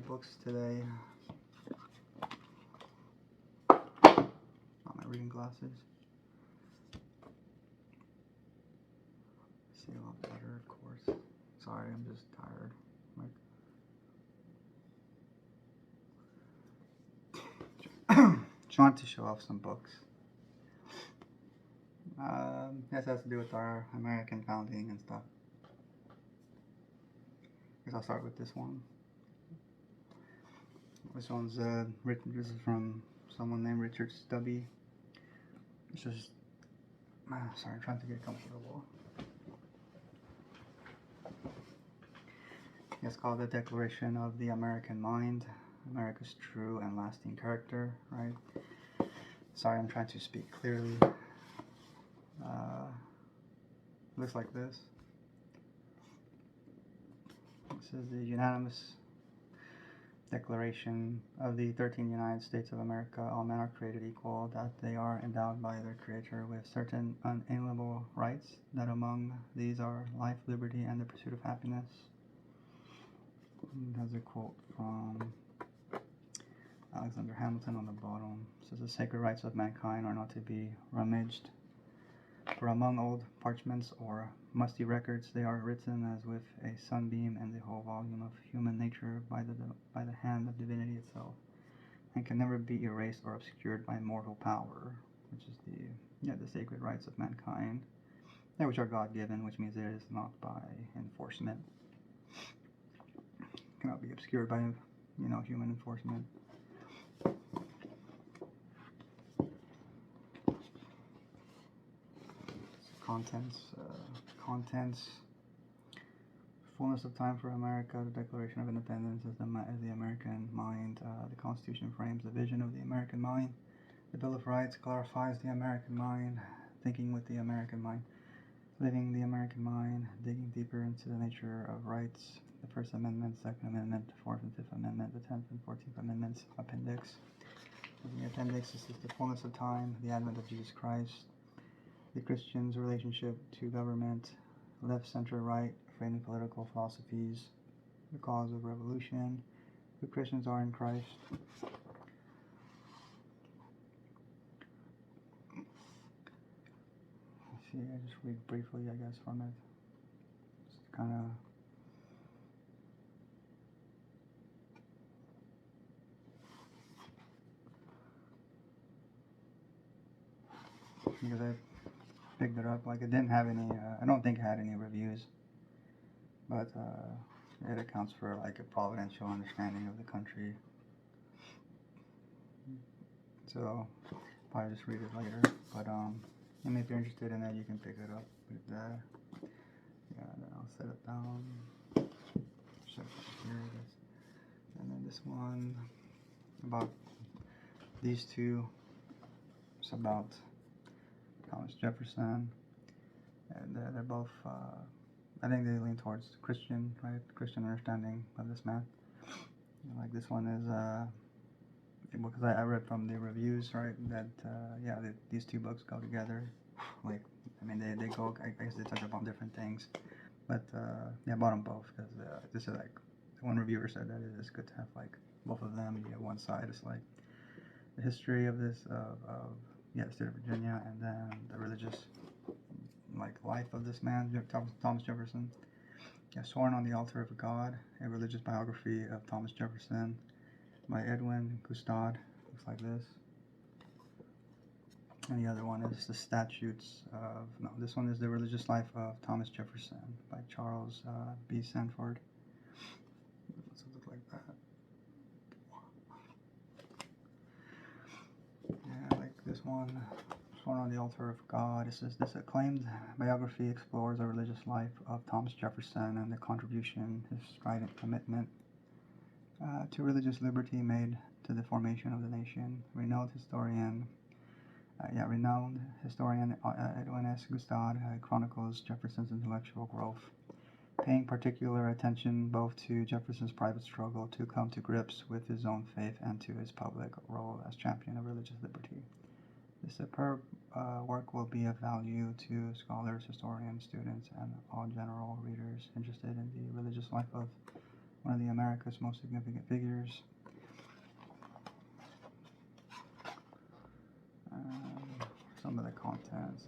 books today. Not my reading glasses. See a lot better, of course. Sorry, I'm just tired. Just wanted to show off some books. This has to do with our American founding and stuff. I guess I'll start with this one. This one's written. This is from someone named Richard Stubby. It's just sorry, I'm trying to get comfortable. It's called The Declaration of the American Mind, America's True and Lasting Character, right? Sorry, I'm trying to speak clearly. Looks like this. This is the unanimous Declaration of the 13 United States of America. All men are created equal, that they are endowed by their Creator with certain unalienable rights, that among these are life, liberty, and the pursuit of happiness. There's a quote from Alexander Hamilton on the bottom. It says, the sacred rights of mankind are not to be rummaged, for among old parchments or musty records they are written as with a sunbeam in the whole volume of human nature by the hand of divinity itself, and can never be erased or obscured by mortal power, which is the sacred rights of mankind, which are God-given, which means it is not by enforcement. Cannot be obscured by human enforcement. Contents. Fullness of time for America. The Declaration of Independence is the American mind. The Constitution frames the vision of the American mind. The Bill of Rights clarifies the American mind. Thinking with the American mind. Living the American mind. Digging deeper into the nature of rights. The First Amendment, Second Amendment, the Fourth and Fifth Amendment, the 10th and 14th Amendments. Appendix. In the appendix, this is the fullness of time, the advent of Jesus Christ, the Christian's relationship to government, left, center, right, framing political philosophies, the cause of revolution, who Christians are in Christ. Let's see, I just read briefly, I guess, from it. Just kind of. Because I picked it up, like it didn't have any, I don't think it had any reviews, but it accounts for like a providential understanding of the country. So probably just read it later, but if you're interested in that, you can pick it up. But then I'll set it down. Here it is. And then this one about these two. It's about Thomas Jefferson, and they're both, I think they lean towards Christian, right? Christian understanding of this man. Like this one is, because I read from the reviews, right, that, these two books go together. Like, I mean, they go, I guess they touch upon different things, but, I bought them both, because this is like, one reviewer said that it is good to have, like, both of them. You get one side, it's like, the history of this, the state of Virginia, and then the religious, life of this man, Thomas Jefferson. Sworn on the Altar of God, a religious biography of Thomas Jefferson by Edwin Gustad. Looks like this. And the other one is the Statutes of, this one is the Religious Life of Thomas Jefferson by Charles B. Sanford. Does it look like that? This one, Sworn on the Altar of God. It says, this acclaimed biography explores the religious life of Thomas Jefferson and the contribution his strident commitment to religious liberty made to the formation of the nation. Renowned historian Edwin S. Gustad chronicles Jefferson's intellectual growth, paying particular attention both to Jefferson's private struggle to come to grips with his own faith and to his public role as champion of religious liberty. This superb work will be of value to scholars, historians, students, and all general readers interested in the religious life of one of the America's most significant figures. Some of the contents.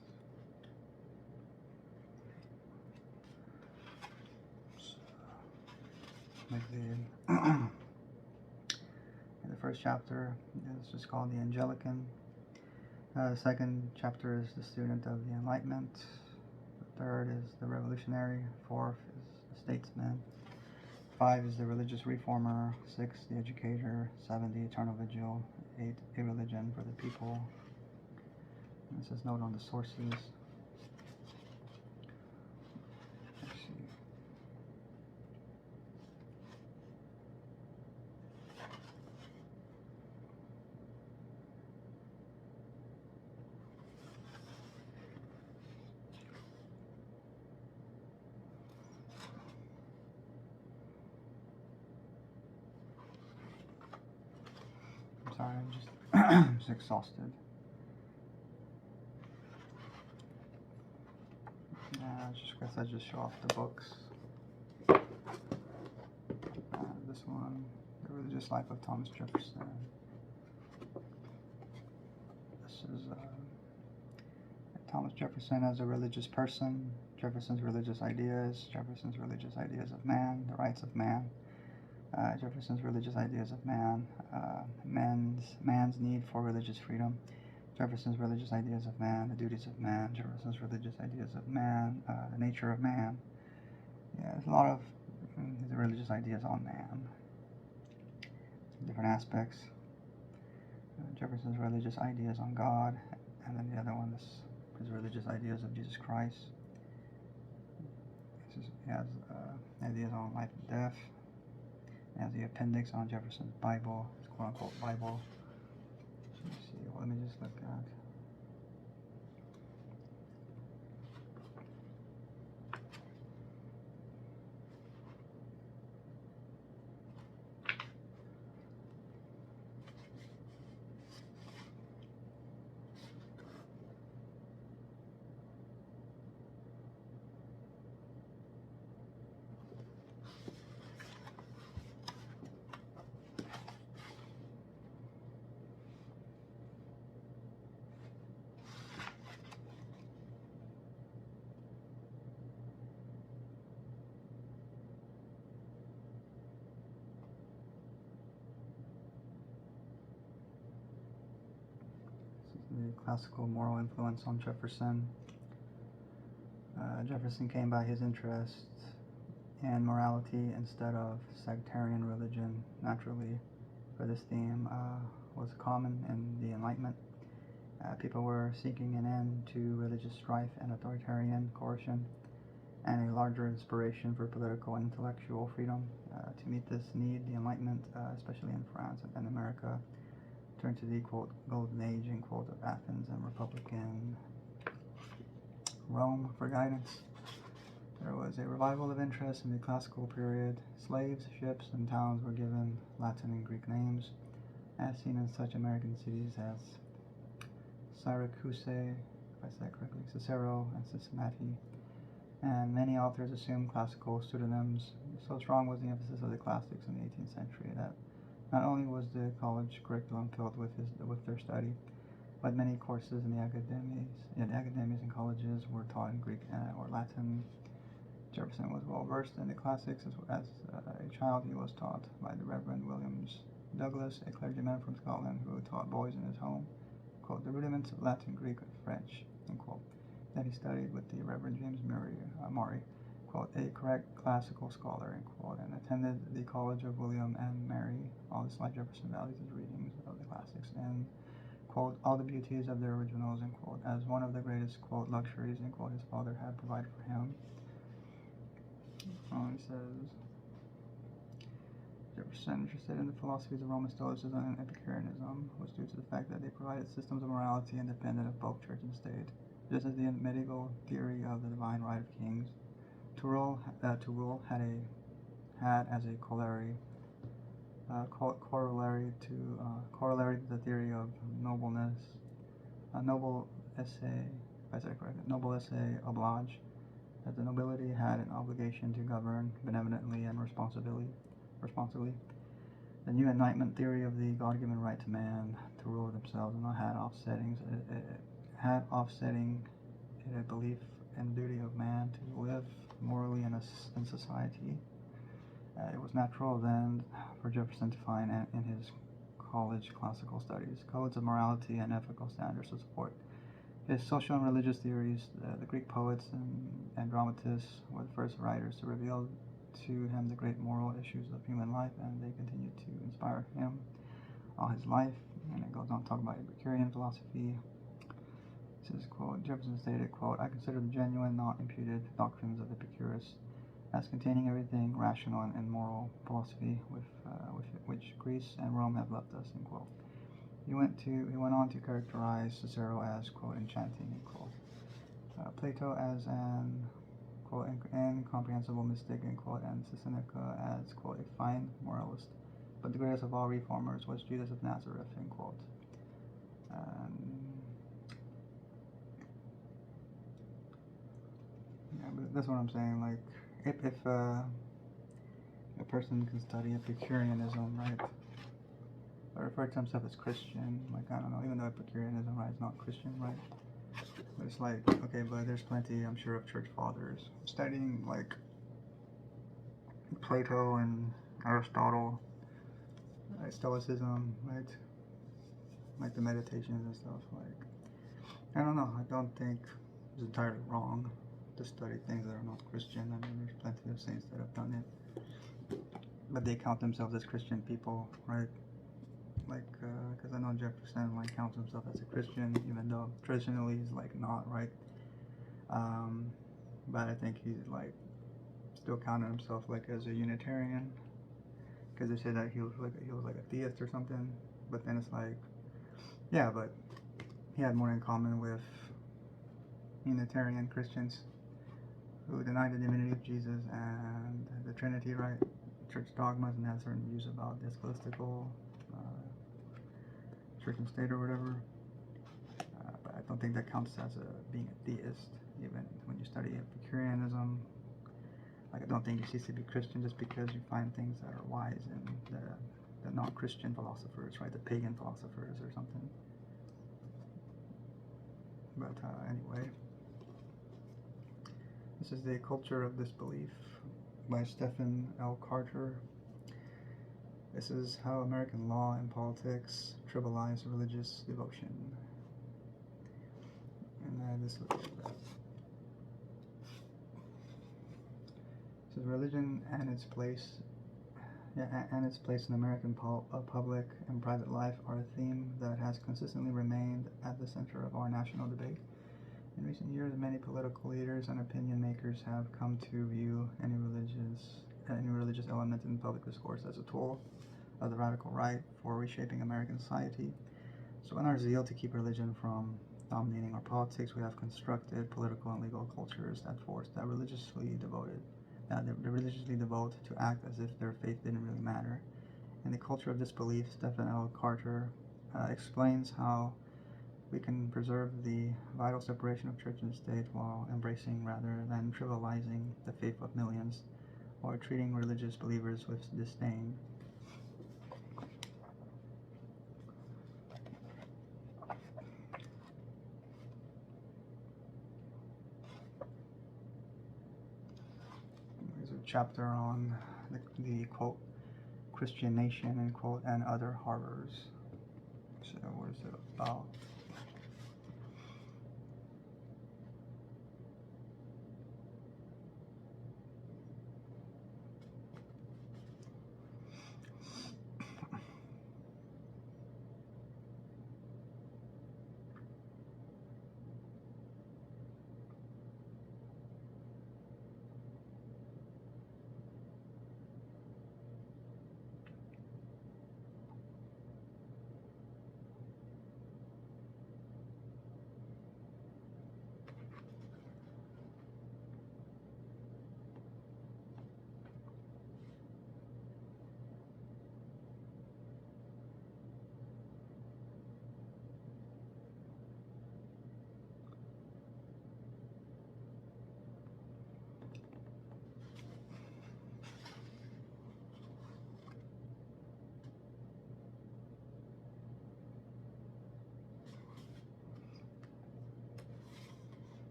The first chapter is just called the Angelican. The second chapter is the student of the Enlightenment. The third is the revolutionary. Fourth is the statesman. 5 is the religious reformer. 6, the educator. 7, the eternal vigil. 8, a religion for the people. And it says note on the sources. Let's see. I'm sorry, I'm just exhausted. I just show off the books. This one, The Religious Life of Thomas Jefferson. This is Thomas Jefferson as a religious person, Jefferson's religious ideas, Jefferson's religious ideas of man, the rights of man, Jefferson's religious ideas of man, man's need for religious freedom, Jefferson's religious ideas of man, the duties of man, Jefferson's religious ideas of man, the nature of man. Yeah, there's a lot of religious ideas on man, different aspects. Jefferson's religious ideas on God, and then the other one is his religious ideas of Jesus Christ. He has ideas on life and death. He has the appendix on Jefferson's Bible, his quote-unquote Bible. Let's see, let me just look at. The classical moral influence on Jefferson. Jefferson came by his interest in morality instead of sectarian religion naturally, for this theme was common in the Enlightenment. People were seeking an end to religious strife and authoritarian coercion, and a larger inspiration for political and intellectual freedom. To meet this need, the Enlightenment, especially in France and America, turned to the, quote, golden age, end quote, of Athens and Republican Rome for guidance. There was a revival of interest in the classical period. Slaves, ships, and towns were given Latin and Greek names, as seen in such American cities as Syracuse, if I said correctly, Cicero, and Cincinnati. And many authors assumed classical pseudonyms. So strong was the emphasis of the classics in the 18th century that not only was the college curriculum filled with their study, but many courses in the academies and colleges were taught in Greek or Latin. Jefferson was well versed in the classics. As a child, he was taught by the Reverend Williams Douglas, a clergyman from Scotland who taught boys in his home, quote, the rudiments of Latin, Greek, and French, end quote. Then he studied with the Reverend James Maury, quote, a correct classical scholar, end quote, and attended the College of William and Mary. All this life Jefferson values his readings of the classics and, quote, all the beauties of their originals, end quote, as one of the greatest, quote, luxuries, end quote, his father had provided for him. He says, Jefferson, interested in the philosophies of Roman Stoicism and Epicureanism, was due to the fact that they provided systems of morality independent of both church and state, just as the medieval theory of the divine right of kings. To rule had as a corollary to the theory of nobleness, noble esse oblige, that the nobility had an obligation to govern benevolently and responsibly. responsibly. The new enlightenment theory of the God-given right to man to rule themselves had offsetting a belief and duty of man to live morally in society. It was natural then for Jefferson to find in his college classical studies codes of morality and ethical standards to support his social and religious theories. The Greek poets and dramatists were the first writers to reveal to him the great moral issues of human life, and they continue to inspire him all his life. And it goes on to talk about Epicurean philosophy. It says, quote, Jefferson stated, quote, I consider the genuine, not imputed doctrines of Epicurus as containing everything rational and moral philosophy with which Greece and Rome have left us, end quote. He went on to characterize Cicero as, quote, enchanting, end quote. Plato as an, quote, incomprehensible mystic, end quote, and Seneca as, quote, a fine moralist. But the greatest of all reformers was Jesus of Nazareth, end quote. Yeah, but that's what I'm saying. Like, if a person can study Epicureanism, right, or refer to himself as Christian, like, I don't know, even though Epicureanism, right, is not Christian, right? But it's like, okay, but there's plenty, I'm sure, of church fathers studying, like, Plato and Aristotle, Stoicism, right? Like the meditations and stuff, like, I don't know, I don't think it's entirely wrong to study things that are not Christian. I mean, there's plenty of saints that have done it, but they count themselves as Christian people, right? Like, because I know Jefferson, like, counts himself as a Christian, even though traditionally he's, like, not, right? But I think he's, like, still counted himself, like, as a Unitarian, because they say that he was like a theist or something. But then it's like, yeah, but he had more in common with Unitarian Christians who deny the divinity of Jesus and the Trinity, right? Church dogmas, and have certain views about the ecclesiastical church and state or whatever. But I don't think that counts as being a theist, even when you study Epicureanism. Like, I don't think you cease to be Christian just because you find things that are wise in the non-Christian philosophers, right? The pagan philosophers or something. But anyway, this is The Culture of Disbelief by Stephen L. Carter. This is how American law and politics trivialize religious devotion. And this is religion and its place. And its place in American public and private life are a theme that has consistently remained at the center of our national debate. In recent years, many political leaders and opinion makers have come to view any religious element in public discourse as a tool of the radical right for reshaping American society. So in our zeal to keep religion from dominating our politics, we have constructed political and legal cultures that force the religiously devote to act as if their faith didn't really matter. In The Culture of Disbelief, Stephen L. Carter explains how we can preserve the vital separation of church and state while embracing rather than trivializing the faith of millions or treating religious believers with disdain. There's a chapter on the quote, Christian nation, and quote, and other horrors. So what is it about?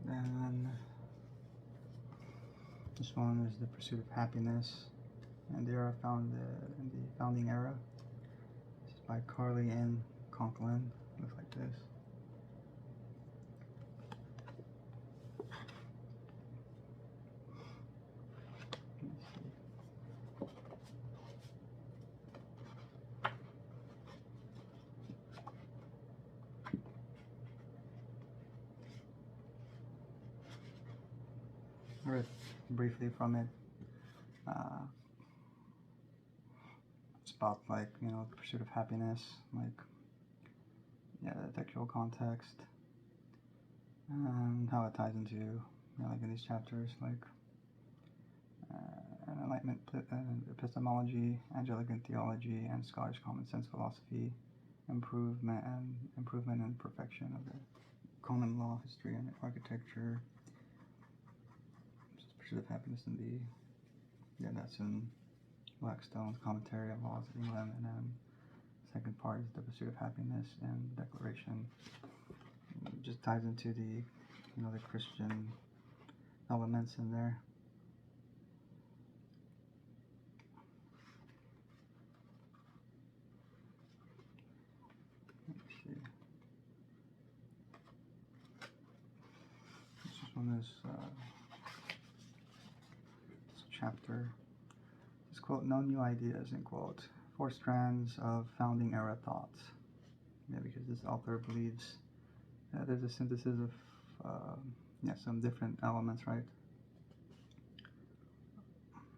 Then this one is The Pursuit of Happiness, and they are found in the founding era. This is by Carly Ann Conklin. Looks like this. I read briefly from it. It's about, like, you know, the pursuit of happiness, like, yeah, the textual context, and how it ties into, you know, like in these chapters, like enlightenment epistemology, Anglican theology, and Scottish common sense philosophy, improvement and perfection of the common law, history, and architecture. Pursuit of happiness in the, yeah, that's in Blackstone's commentary of Laws of England, and then second part is the pursuit of happiness and Declaration. It just ties into the, you know, the Christian elements in there. Let's see. This one is this chapter. This quote, "No new ideas," end quote. 4 strands of founding era thoughts. Yeah, because this author believes there's a synthesis of some different elements, right,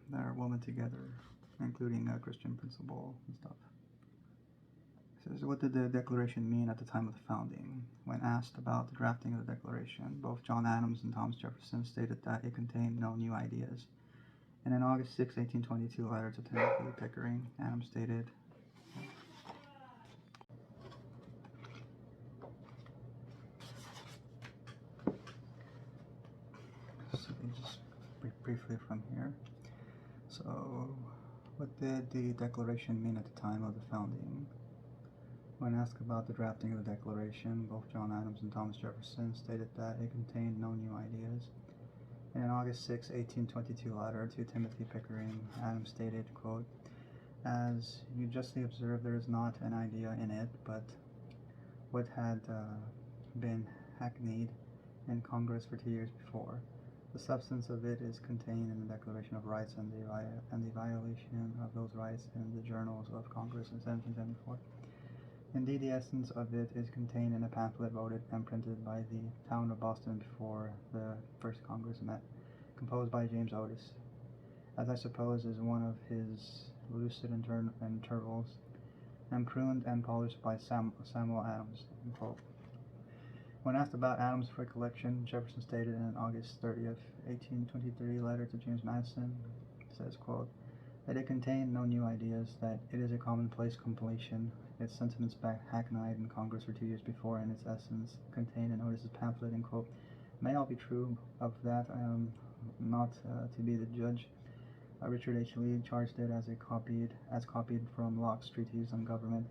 that are woven together, including a Christian principle and stuff. It says, what did the Declaration mean at the time of the founding? When asked about the drafting of the Declaration, both John Adams and Thomas Jefferson stated that it contained no new ideas. In an August 6, 1822 letter to Timothy Pickering, Adams stated, so just briefly from here. So, what did the Declaration mean at the time of the founding? When asked about the drafting of the Declaration, both John Adams and Thomas Jefferson stated that it contained no new ideas. In an August 6, 1822 letter to Timothy Pickering, Adams stated, quote, "As you justly observe, there is not an idea in it, but what had been hackneyed in Congress for 2 years before. The substance of it is contained in the Declaration of Rights and the violation of those rights in the Journals of Congress in 1774. Indeed, the essence of it is contained in a pamphlet voted and printed by the town of Boston before the first Congress met, composed by James Otis, as I suppose is one of his lucid intervals, and pruned and polished by Samuel Adams." Quote. When asked about Adams' recollection, Jefferson stated in an August 30th, 1823 letter to James Madison, says, quote, "that it contained no new ideas, that it is a commonplace compilation, its sentiments hackneyed in Congress for 2 years before, and its essence contained in Otis's pamphlet," end quote. May all be true of that. I am not to be the judge. Richard H. Lee charged it as copied from Locke's treatise on government.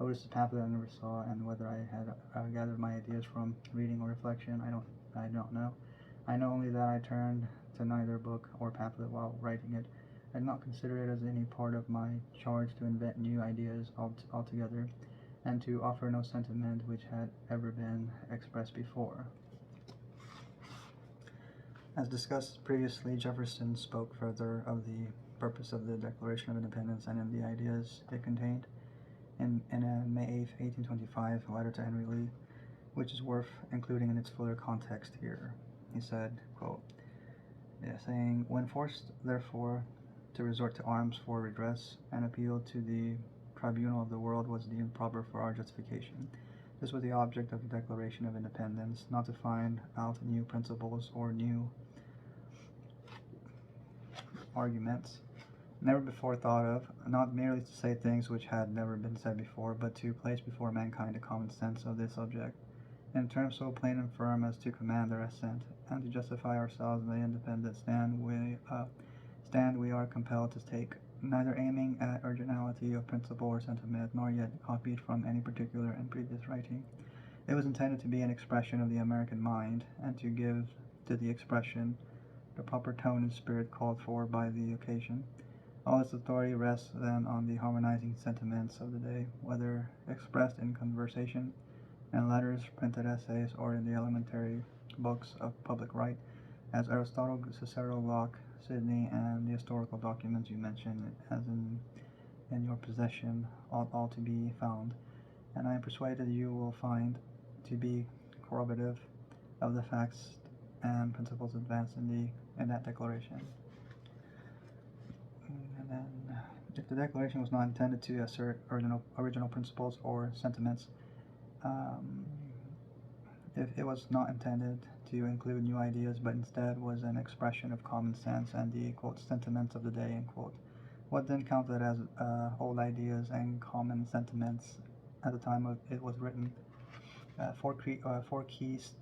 Otis's pamphlet I never saw, and whether I had gathered my ideas from reading or reflection, I don't know. I know only that I turned to neither book or pamphlet while writing it. I did not consider it as any part of my charge to invent new ideas altogether, and to offer no sentiment which had ever been expressed before. As discussed previously, Jefferson spoke further of the purpose of the Declaration of Independence and in the ideas it contained in a May 8, 1825 letter to Henry Lee, which is worth including in its fuller context here. He said, quote, saying, "When forced, therefore, to resort to arms for redress, an appeal to the tribunal of the world was deemed proper for our justification. This was the object of the Declaration of Independence, not to find out new principles or new arguments never before thought of, not merely to say things which had never been said before, but to place before mankind a common sense of this subject, in terms so plain and firm as to command their assent, and to justify ourselves in the independent stand we are compelled to take, neither aiming at originality of principle or sentiment, nor yet copied from any particular and previous writing, It was intended to be an expression of the American mind and to give to the expression the proper tone and spirit called for by the occasion. All its authority rests then on the harmonizing sentiments of the day, whether expressed in conversation, in letters, printed essays, or in the elementary books of public right, as Aristotle, Cicero, Locke, Sidney, and the historical documents you mentioned as in your possession ought all to be found, and I am persuaded you will find to be corroborative of the facts and principles advanced in that declaration. And then, if the declaration was not intended to assert original principles or sentiments, if it was not intended to include new ideas, but instead was an expression of common sense and the, quote, sentiments of the day, end quote, what then counted as old ideas and common sentiments at the time it was written? Four key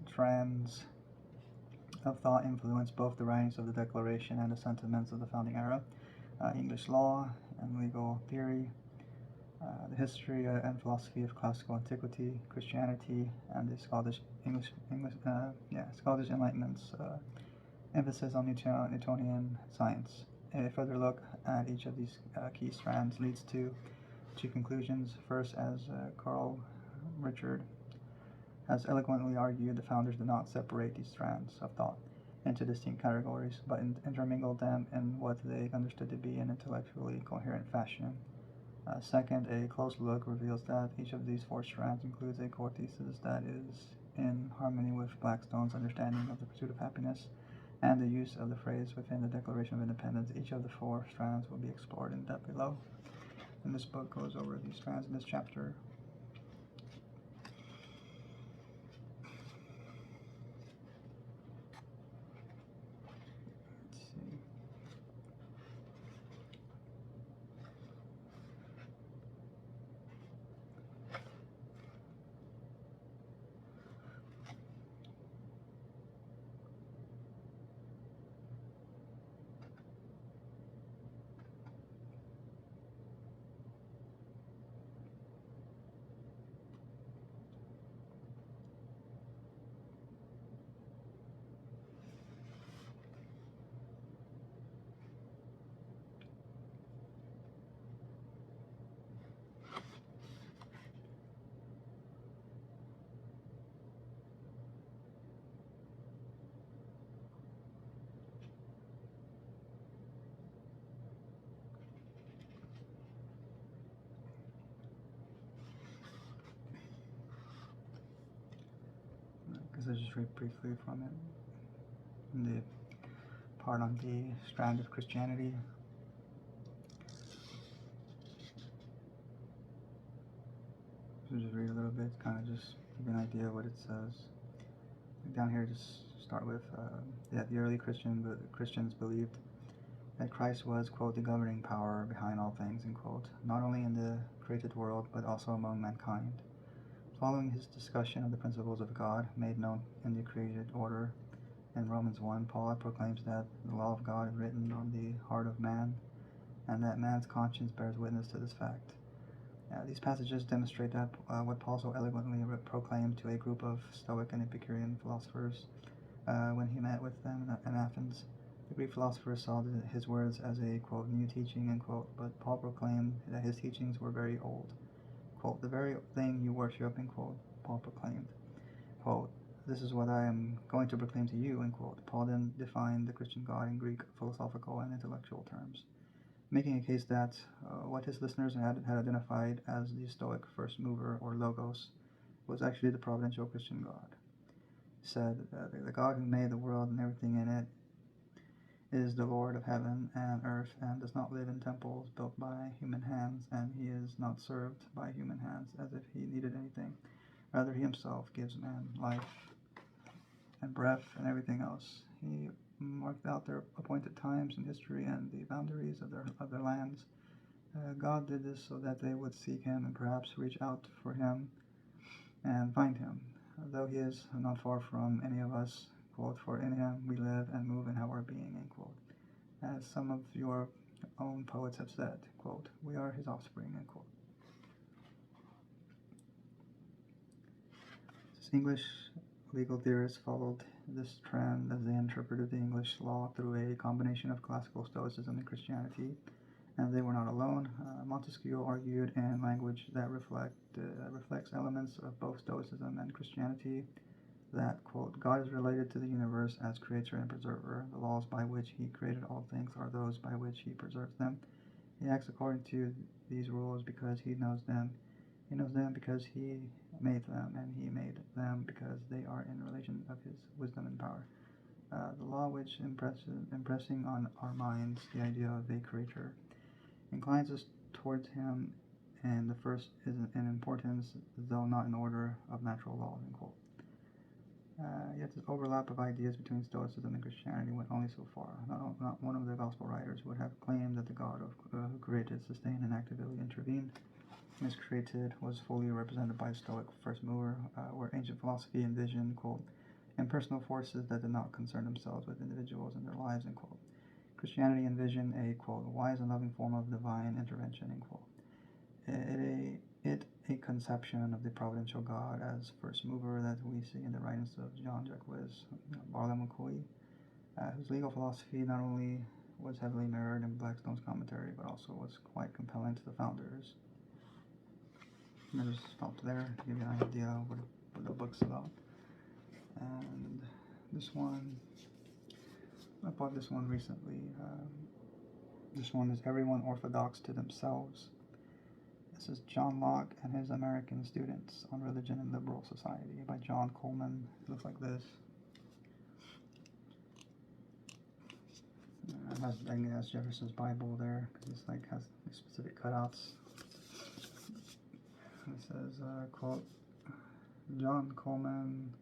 strands of thought influenced both the writings of the Declaration and the sentiments of the founding era: English law and legal theory, the history and philosophy of classical antiquity, Christianity, and the Scottish Enlightenment's emphasis on Newtonian science. A further look at each of these key strands leads to two conclusions. First, as Carl Richard has eloquently argued, the founders did not separate these strands of thought into distinct categories, but intermingled them in what they understood to be an intellectually coherent fashion. Second, a close look reveals that each of these four strands includes a core thesis that is in harmony with Blackstone's understanding of the pursuit of happiness and the use of the phrase within the Declaration of Independence. Each of the four strands will be explored in depth below. And this book goes over these strands in this chapter. Because I just read briefly from it. In the part on the strand of Christianity. So just read a little bit, kind of just give you an idea of what it says. Down here, just start with that the early Christians believed that Christ was, quote, the governing power behind all things, end quote, not only in the created world, but also among mankind. Following his discussion of the principles of God made known in the created order in Romans 1, Paul proclaims that the law of God is written on the heart of man, and that man's conscience bears witness to this fact. These passages demonstrate that what Paul so eloquently proclaimed to a group of Stoic and Epicurean philosophers when he met with them in Athens. The Greek philosophers saw his words as a, quote, new teaching, end quote, but Paul proclaimed that his teachings were very old. Quote, the very thing you worship, end quote, Paul proclaimed. Quote, this is what I am going to proclaim to you, end quote. Paul then defined the Christian God in Greek philosophical and intellectual terms, making a case that what his listeners had identified as the Stoic first mover, or logos, was actually the providential Christian God. He said, the God who made the world and everything in it is the Lord of heaven and earth, and does not live in temples built by human hands, and he is not served by human hands as if he needed anything. Rather, he himself gives man life and breath and everything else. He marked out their appointed times in history and the boundaries of their lands. God did this so that they would seek him and perhaps reach out for him and find him, though he is not far from any of us. Quote, for in him we live and move and have our being, end quote. As some of your own poets have said, quote, we are his offspring, end quote. English legal theorists followed this trend as they interpreted the English law through a combination of classical Stoicism and Christianity, and they were not alone. Montesquieu argued in language that reflects elements of both Stoicism and Christianity that, quote, God is related to the universe as creator and preserver. The laws by which he created all things are those by which he preserves them. He acts according to these rules because he knows them. He knows them because he made them, and he made them because they are in relation of his wisdom and power. The law which impressing on our minds the idea of a creator inclines us towards him, and the first is in importance, though not in order of natural laws, end quote. Yet this overlap of ideas between Stoicism and Christianity went only so far. Not one of the Gospel writers would have claimed that the God who created, sustained, and actively intervened and is created was fully represented by a Stoic first mover, where ancient philosophy envisioned, quote, impersonal forces that did not concern themselves with individuals and their lives, end quote. Christianity envisioned a, quote, wise and loving form of divine intervention, end quote. A conception of the providential God as first mover that we see in the writings of John Jacques Bartholomew, whose legal philosophy not only was heavily mirrored in Blackstone's commentary, but also was quite compelling to the founders. I'm going to just stop there to give you an idea of what the book's about. And this one, I bought this one recently. This one is Everyone Orthodox to Themselves. This is John Locke and His American Students on Religion and Liberal Society by John Coleman. It looks like this. I think that's Jefferson's Bible there, because it's like has specific cutouts. It says, quote, John Coleman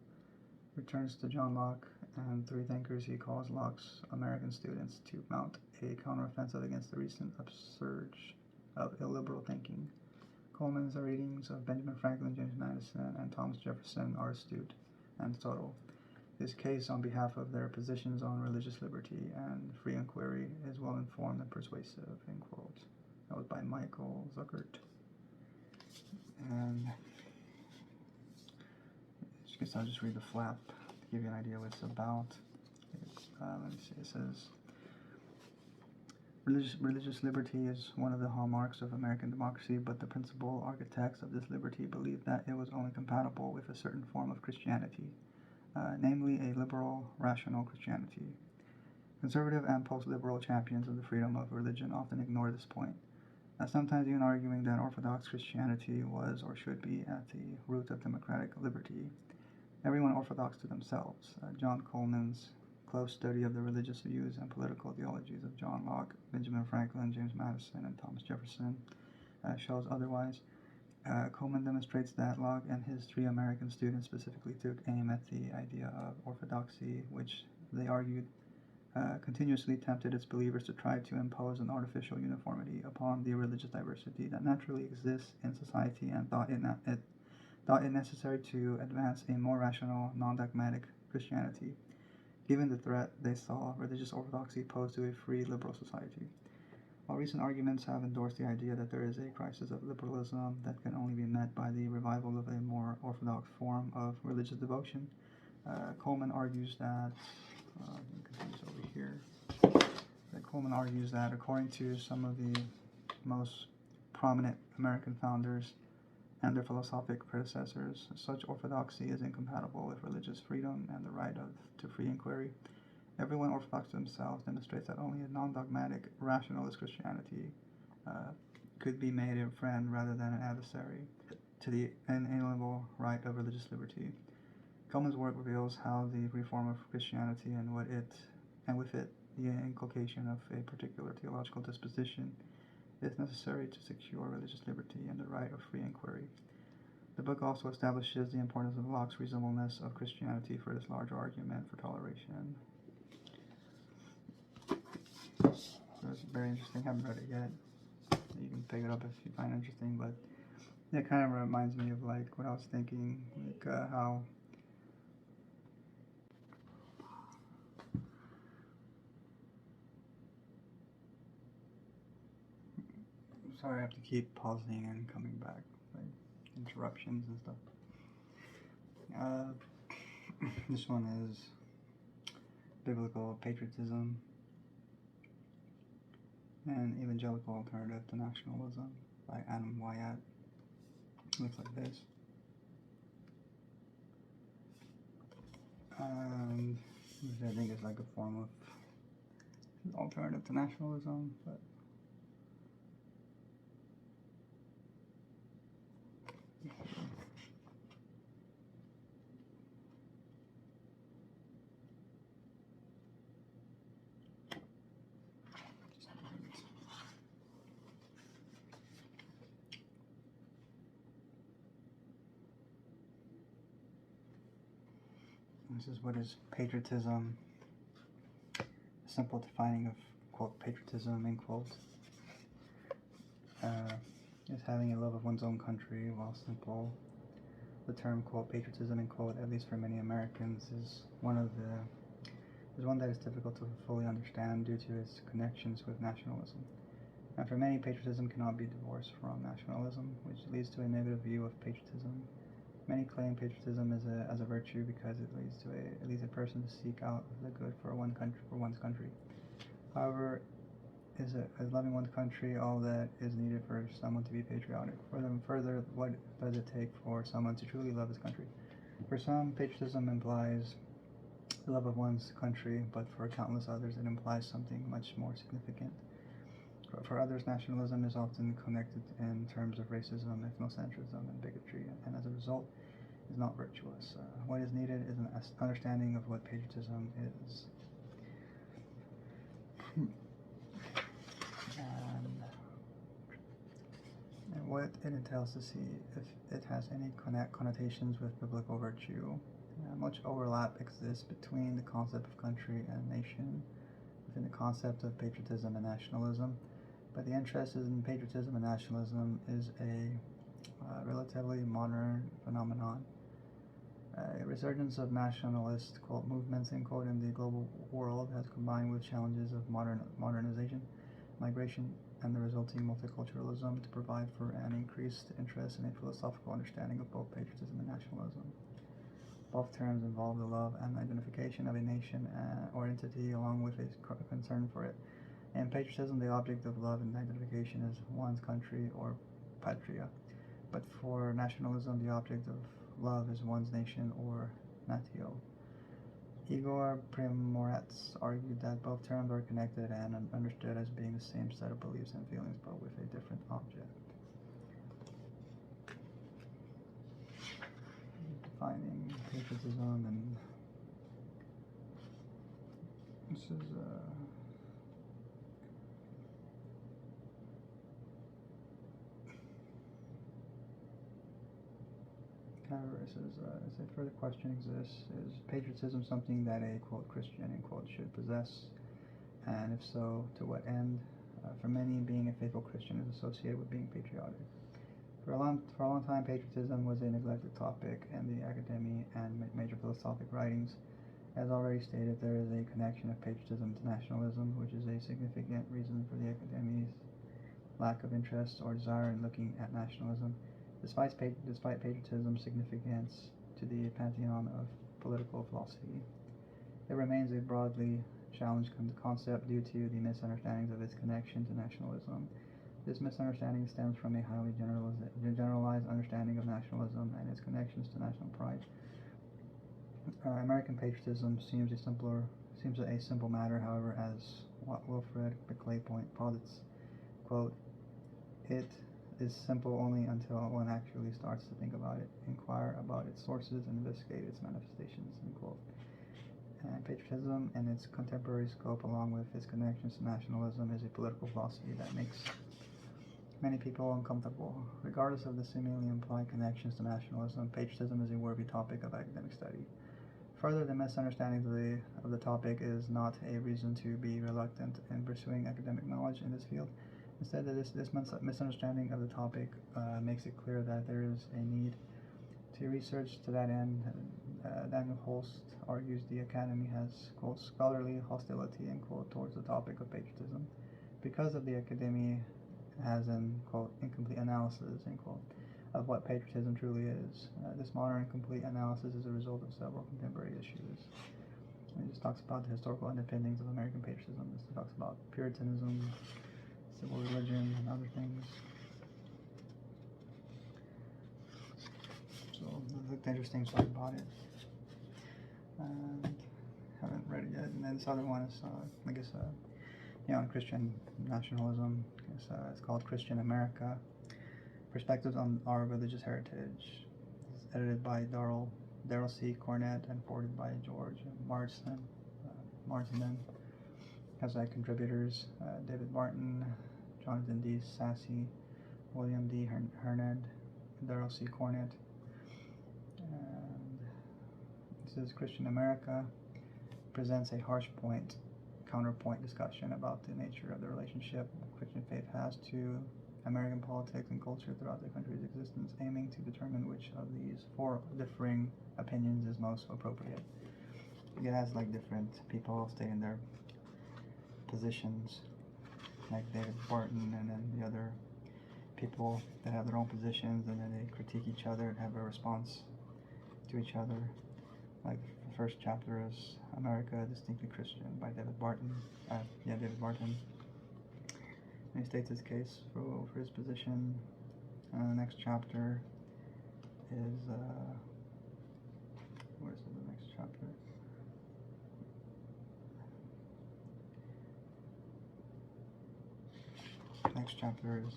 returns to John Locke and three thinkers he calls Locke's American students to mount a counteroffensive against the recent upsurge of illiberal thinking. Coleman's readings of Benjamin Franklin, James Madison, and Thomas Jefferson are astute and subtle. His case on behalf of their positions on religious liberty and free inquiry is well informed and persuasive, end quote. That was by Michael Zuckert. And I guess I'll just read the flap to give you an idea what it's about. Let me see, it says, Religious liberty is one of the hallmarks of American democracy, but the principal architects of this liberty believed that it was only compatible with a certain form of Christianity, namely a liberal, rational Christianity. Conservative and post-liberal champions of the freedom of religion often ignore this point, sometimes even arguing that Orthodox Christianity was or should be at the root of democratic liberty. Everyone orthodox to themselves. John Coleman's close study of the religious views and political ideologies of John Locke, Benjamin Franklin, James Madison, and Thomas Jefferson shows otherwise. Coleman demonstrates that Locke and his three American students specifically took aim at the idea of orthodoxy, which they argued continuously tempted its believers to try to impose an artificial uniformity upon the religious diversity that naturally exists in society, and thought it necessary to advance a more rational, non-dogmatic Christianity. Given the threat they saw religious orthodoxy posed to a free liberal society. While recent arguments have endorsed the idea that there is a crisis of liberalism that can only be met by the revival of a more orthodox form of religious devotion, Coleman argues that, over here, Coleman argues that according to some of the most prominent American founders and their philosophic predecessors, such orthodoxy is incompatible with religious freedom and the right to free inquiry. Everyone orthodox to themselves demonstrates that only a non-dogmatic, rationalist Christianity could be made a friend rather than an adversary to the inalienable right of religious liberty. Coleman's work reveals how the reform of Christianity and with it the inculcation of a particular theological disposition is necessary to secure religious liberty and the right of free inquiry. The book also establishes the importance of Locke's reasonableness of Christianity for this larger argument for toleration. So it's very interesting. I haven't read it yet. You can pick it up if you find it interesting, but it kind of reminds me of like what I was thinking, like how sorry, I have to keep pausing and coming back, like interruptions and stuff. Uh, this one is biblical patriotism and evangelical alternative to nationalism by Adam Wyatt. Looks like this. And I think it's like a form of alternative to nationalism, but this is what is patriotism. A simple defining of, quote, patriotism, end quote, is having a love of one's own country. While simple, the term, quote, patriotism, end quote, at least for many Americans, is one that is difficult to fully understand due to its connections with nationalism. And for many, patriotism cannot be divorced from nationalism, which leads to a negative view of patriotism. Many claim patriotism as a virtue because it leads a person to seek out the good for one's country. However, is loving one's country all that is needed for someone to be patriotic? Further, what does it take for someone to truly love his country? For some, patriotism implies the love of one's country, but for countless others, it implies something much more significant. For others, nationalism is often connected in terms of racism, ethnocentrism, and bigotry, and as a result, is not virtuous. What is needed is an understanding of what patriotism is. And what it entails to see if it has any connotations with biblical virtue. Much overlap exists between the concept of country and nation within the concept of patriotism and nationalism. But the interest in patriotism and nationalism is a relatively modern phenomenon. A resurgence of nationalist, quote, movements, end quote, in the global world has combined with challenges of modernization, migration, and the resulting multiculturalism to provide for an increased interest in a philosophical understanding of both patriotism and nationalism. Both terms involve the love and identification of a nation or entity along with a concern for it. In patriotism, the object of love and identification is one's country or patria, but for nationalism, the object of love is one's nation or natio. Igor Primoratz argued that both terms are connected and understood as being the same set of beliefs and feelings, but with a different object. Defining patriotism, and this is however, it says, a further question exists: is patriotism something that a, quote, Christian, end quote, should possess? And if so, to what end? For many, being a faithful Christian is associated with being patriotic. For a long time, patriotism was a neglected topic in the academy and major philosophic writings. As already stated, there is a connection of patriotism to nationalism, which is a significant reason for the academy's lack of interest or desire in looking at nationalism. Despite patriotism's significance to the pantheon of political philosophy, it remains a broadly challenged concept due to the misunderstandings of its connection to nationalism. This misunderstanding stems from a highly generalized understanding of nationalism and its connections to national pride. American patriotism seems a simple matter, however, as Wilfred McClay posits, quote, it is simple only until one actually starts to think about it, inquire about its sources, and investigate its manifestations, end quote. And patriotism and its contemporary scope, along with its connections to nationalism, is a political philosophy that makes many people uncomfortable. Regardless of the seemingly implied connections to nationalism, patriotism is a worthy topic of academic study. Further, the misunderstanding of the topic is not a reason to be reluctant in pursuing academic knowledge in this field. Instead, this misunderstanding of the topic makes it clear that there is a need to research. To that end, Daniel Holst argues the Academy has, quote, scholarly hostility, end quote, towards the topic of patriotism because of the Academy has an, quote, incomplete analysis, end quote, of what patriotism truly is. This modern and complete analysis is a result of several contemporary issues. It just talks about the historical underpinnings of American patriotism. This talks about Puritanism, civil religion, and other things. So it looked interesting, so I bought it. And haven't read it yet. And then this other one is, I guess, on Christian nationalism. It's called Christian America: Perspectives on Our Religious Heritage. It's edited by Daryl C. Cornett and forwarded by George Marsden. Has contributors David Barton, Jonathan D. Sassy, William D. Hernand, Daryl C. Cornett. And this is Christian America presents a harsh point, counterpoint discussion about the nature of the relationship Christian faith has to American politics and culture throughout the country's existence, aiming to determine which of these four differing opinions is most appropriate. It has different people stating their positions, like David Barton, and then the other people that have their own positions, and then they critique each other and have a response to each other. Like the first chapter is America Distinctly Christian by David Barton. David Barton. And he states his case for his position. And the next chapter is where's the next chapter? Next chapter is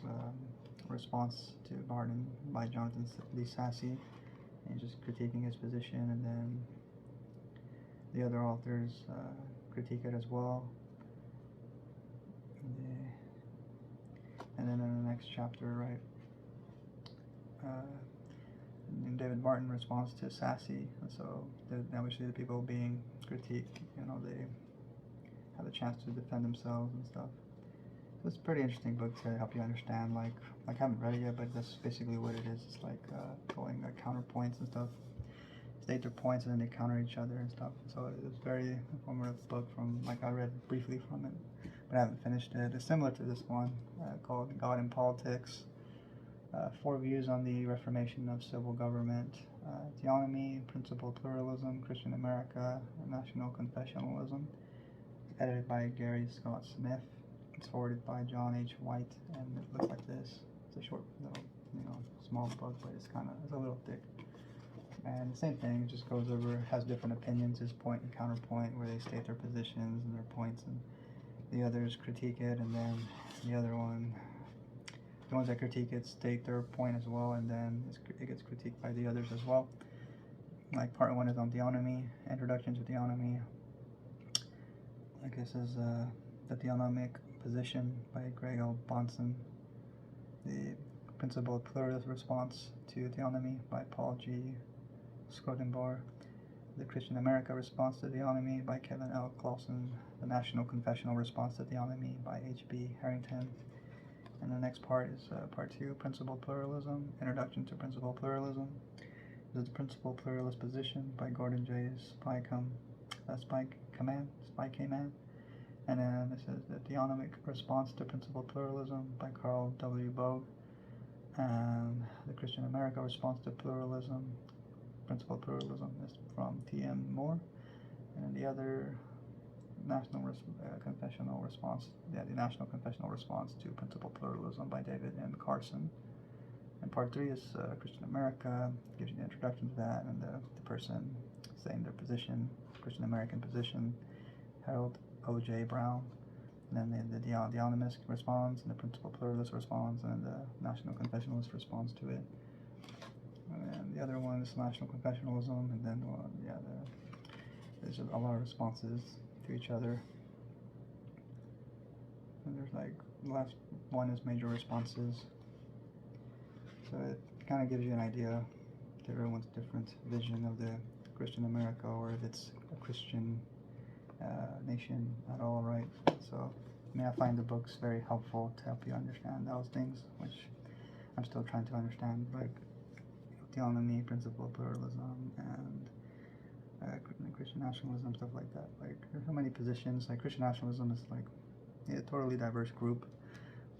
response to Barton by Jonathan D. Sassy, and just critiquing his position, and then the other authors critique it as well. And then in the next chapter, right, David Barton responds to Sassy, and so obviously the people being critiqued, they have a chance to defend themselves and stuff. So it's a pretty interesting book to help you understand. Like I haven't read it yet, but that's basically what it is. It's going counterpoints and stuff. State their points and then they counter each other and stuff. So it's a very informative book I read briefly from it, but I haven't finished it. It's similar to this one called God in Politics, 4 Views on the Reformation of Civil Government, Theonomy, Principled Pluralism, Christian America, National Confessionalism. It's edited by Gary Scott Smith. It's forwarded by John H. White, and it looks like this. It's a short little, small book, but it's a little thick. And the same thing, it just goes over, has different opinions, his point and counterpoint, where they state their positions and their points, and the others critique it, and then the ones that critique it state their point as well, and then it gets critiqued by the others as well. Like part 1 is on theonomy, Introduction to Theonomy. Like this is the Theonomic Position by Greg L. Bonson. The Principled Pluralist Response to Theonomy by Paul G. Scrodenbar. The Christian America Response to Theonomy by Kevin L. Clausen. The National Confessional Response to Theonomy by H.B. Harrington. And the next part is part 2, Principled Pluralism, Introduction to Principled Pluralism. This is the Principled Pluralist Position by Gordon J. Spikeman. And then this is the Theonomic Response to Principled Pluralism by Carl W. Bogue. And the Christian America Response to Pluralism, Principled Pluralism, is from T.M. Moore. And then the other National Confessional Response, the National Confessional Response to Principled Pluralism by David M. Carson. And part 3 is Christian America, gives you the introduction to that, and the person saying their position, Christian American position, Harold O.J. Brown. And then the Theonomist responds, and the Principled Pluralist responds, and the National Confessionalist responds to it. And then the other one is National Confessionalism, and then there's a lot of responses to each other. And there's the last one is Major Responses. So it kind of gives you an idea to everyone's different vision of the Christian America, or if it's a Christian nation at all, right? So I find the books very helpful to help you understand those things, which I'm still trying to understand, like theonomy, principled pluralism, and Christian nationalism, stuff like that. There's so many positions. Christian nationalism is a totally diverse group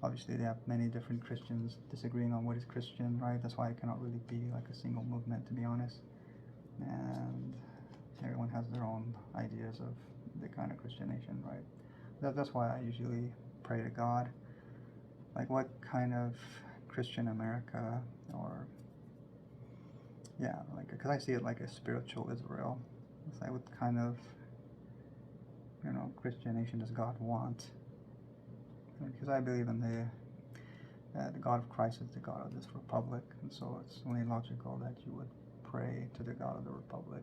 obviously they have many different Christians disagreeing on what is Christian, right? That's why it cannot really be like a single movement, to be honest. And everyone has their own ideas of the kind of Christian nation, right? That's why I usually pray to God, like what kind of Christian America, or yeah, like, because I see it like a spiritual Israel. It's like what kind of, Christian nation does God want? Because I believe in the God of Christ is the God of this republic, and so it's only logical that you would pray to the God of the republic.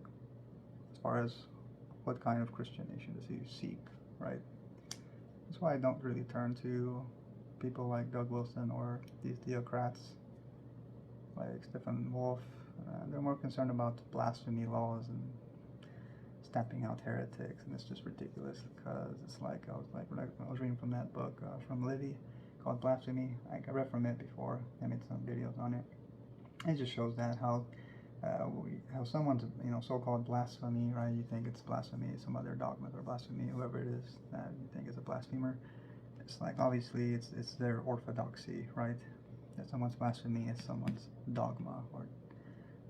As far as what kind of Christian nation does he seek, right? That's why I don't really turn to people like Doug Wilson or these theocrats like Stephen Wolf. They're more concerned about blasphemy laws and stamping out heretics, and it's just ridiculous, because it's like I was reading from that book from Livy called Blasphemy. I read from it before. I made some videos on it. It just shows that how someone's so-called blasphemy, right? You think it's blasphemy, some other dogmas or blasphemy, whoever it is that you think is a blasphemer. It's like obviously it's their orthodoxy, right? That someone's blasphemy is someone's dogma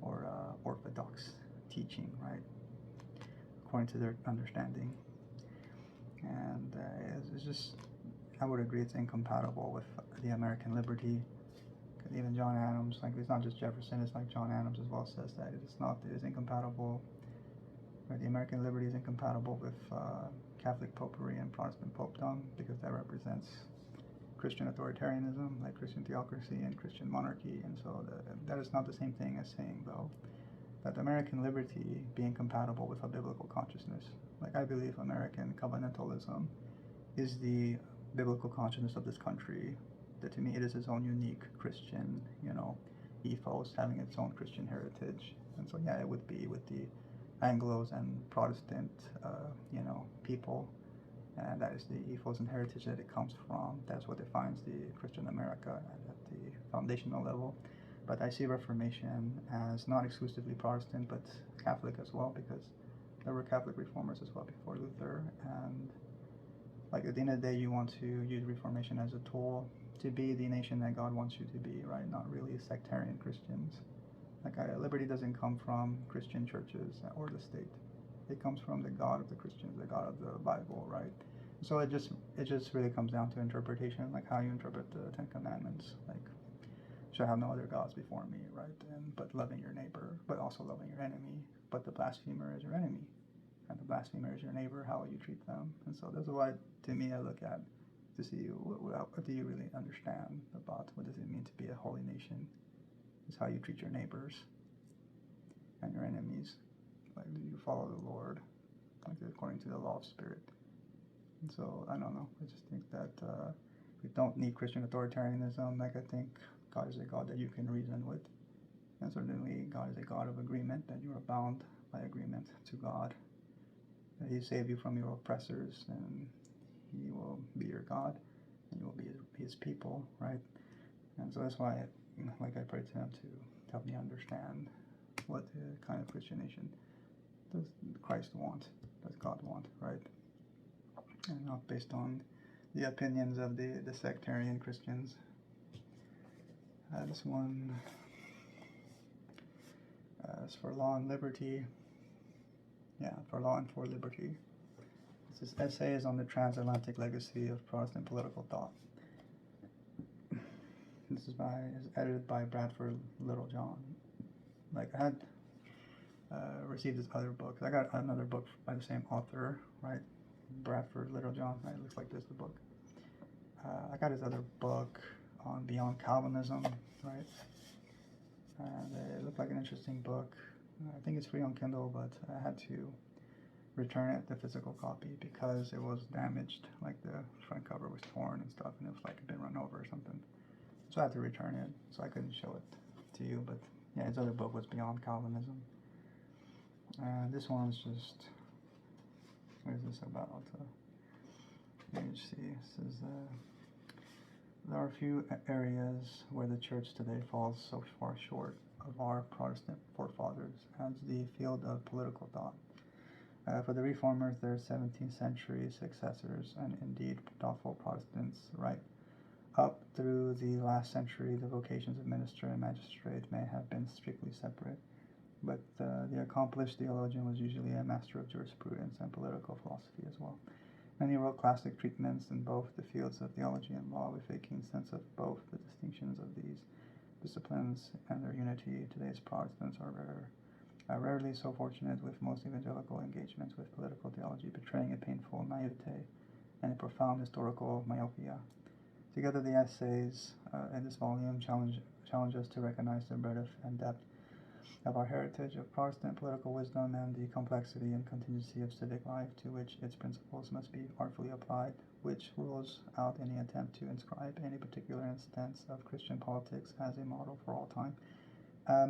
or orthodox teaching, right? According to their understanding. And it's just, I would agree, it's incompatible with the American liberty. Because even John Adams, like, it's not just Jefferson, it's like John Adams as well says that it is incompatible, or the American liberty is incompatible with Catholic popery and Protestant popedom, because that represents Christian authoritarianism, like Christian theocracy and Christian monarchy. And so that is not the same thing as saying, though, that American liberty being compatible with a biblical consciousness. Like, I believe American covenantalism is the biblical consciousness of this country. That to me, it is its own unique Christian, ethos, having its own Christian heritage. And so, yeah, it would be with the Anglos and Protestant, people. And that is the ethos and heritage that it comes from. That's what defines the Christian America at the foundational level. But I see Reformation as not exclusively Protestant, but Catholic as well, because there were Catholic reformers as well before Luther. And like, at the end of the day, you want to use Reformation as a tool to be the nation that God wants you to be, right? Not really sectarian Christians. Like, liberty doesn't come from Christian churches or the state. It comes from the God of the Christians, the God of the Bible, right? So it just really comes down to interpretation, like how you interpret the Ten Commandments. Like, shall have no other gods before me, right? But loving your neighbor, but also loving your enemy. But the blasphemer is your enemy, and the blasphemer is your neighbor. How will you treat them? And so that's why, to me, I look at to see what do you really understand about what does it mean to be a holy nation. It's how you treat your neighbors and your enemies. Like, do you follow the Lord, like, according to the law of spirit? And so, I don't know. I just think that we don't need Christian authoritarianism. Like, I think God is a God that you can reason with. And certainly, God is a God of agreement, that you are bound by agreement to God. That He saved you from your oppressors, and He will be your God, and you will be His people, right? And so that's why, I pray to Him to help me understand what kind of Christian nation does Christ want, does God want, right? And not based on the opinions of the sectarian Christians. This one is for law and liberty. Yeah, for law and for liberty. This essay is on the transatlantic legacy of Protestant political thought. This is edited by Bradford Littlejohn. Like, I had received this other book. I got another book by the same author, right? Bradford Littlejohn. Right? It looks like this, the book. I got his other book on Beyond Calvinism, right? And it looked like an interesting book. I think it's free on Kindle, but I had to return it, the physical copy, because it was damaged. Like, the front cover was torn and stuff, and it was like it'd been run over or something. So I had to return it, so I couldn't show it to you. But yeah, his other book was Beyond Calvinism. This one's just, what is this about? Let me see. This is there are a few areas where the church today falls so far short of our Protestant forefathers as the field of political thought. For the Reformers, their 17th century successors, and indeed thoughtful Protestants, right, Up through the last century, the vocations of minister and magistrate may have been strictly separate, but the accomplished theologian was usually a master of jurisprudence and political philosophy as well. Many wrote classic treatments in both the fields of theology and law with a keen sense of both the distinctions of these disciplines and their unity. Today's Protestants are rarely so fortunate, with most evangelical engagements with political theology betraying a painful naivete and a profound historical myopia. Together, the essays in this volume challenge us to recognize the breadth and depth of our heritage of Protestant political wisdom and the complexity and contingency of civic life to which its principles must be artfully applied, which rules out any attempt to inscribe any particular instance of Christian politics as a model for all time.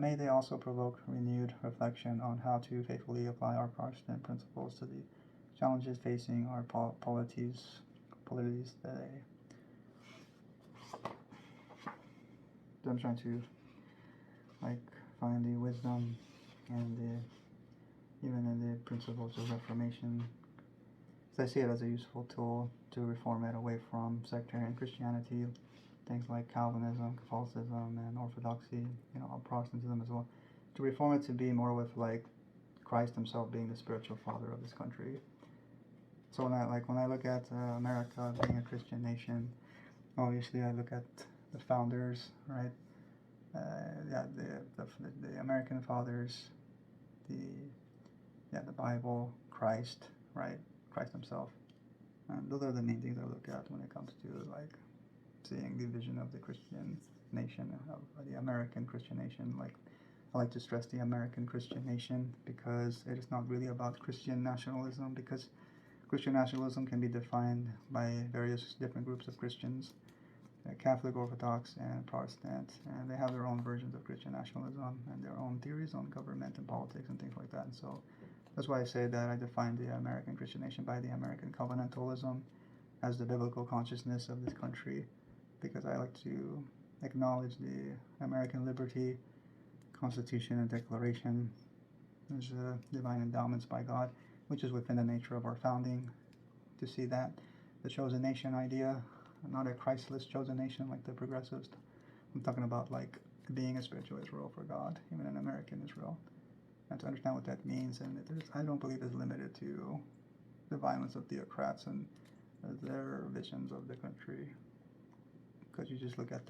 May they also provoke renewed reflection on how to faithfully apply our Protestant principles to the challenges facing our polities today. So I'm trying to find the wisdom and even in the principles of Reformation. So I see it as a useful tool to reform it away from sectarian Christianity, things like Calvinism, Catholicism, and Orthodoxy, Protestantism as well, to reform it to be more with Christ himself being the spiritual father of this country. So when I look at America being a Christian nation, obviously I look at the founders, right? The American fathers, the Bible, Christ, right? Christ himself. And those are the main things I look at when it comes to seeing the vision of the Christian nation, of the American Christian nation. I like to stress the American Christian nation because it is not really about Christian nationalism, because Christian nationalism can be defined by various different groups of Christians, Catholic, Orthodox, and Protestant, and they have their own versions of Christian nationalism and their own theories on government and politics and things like that. And so that's why I say that I define the American Christian nation by the American covenantalism as the biblical consciousness of this country, because I like to acknowledge the American liberty, Constitution, and Declaration as divine endowments by God, which is within the nature of our founding. To see that the chosen nation idea, not a Christless chosen nation like the progressives. I'm talking about being a spiritual Israel for God, even an American Israel, and to understand what that means. And I don't believe it's limited to the violence of theocrats and their visions of the country, because you just look at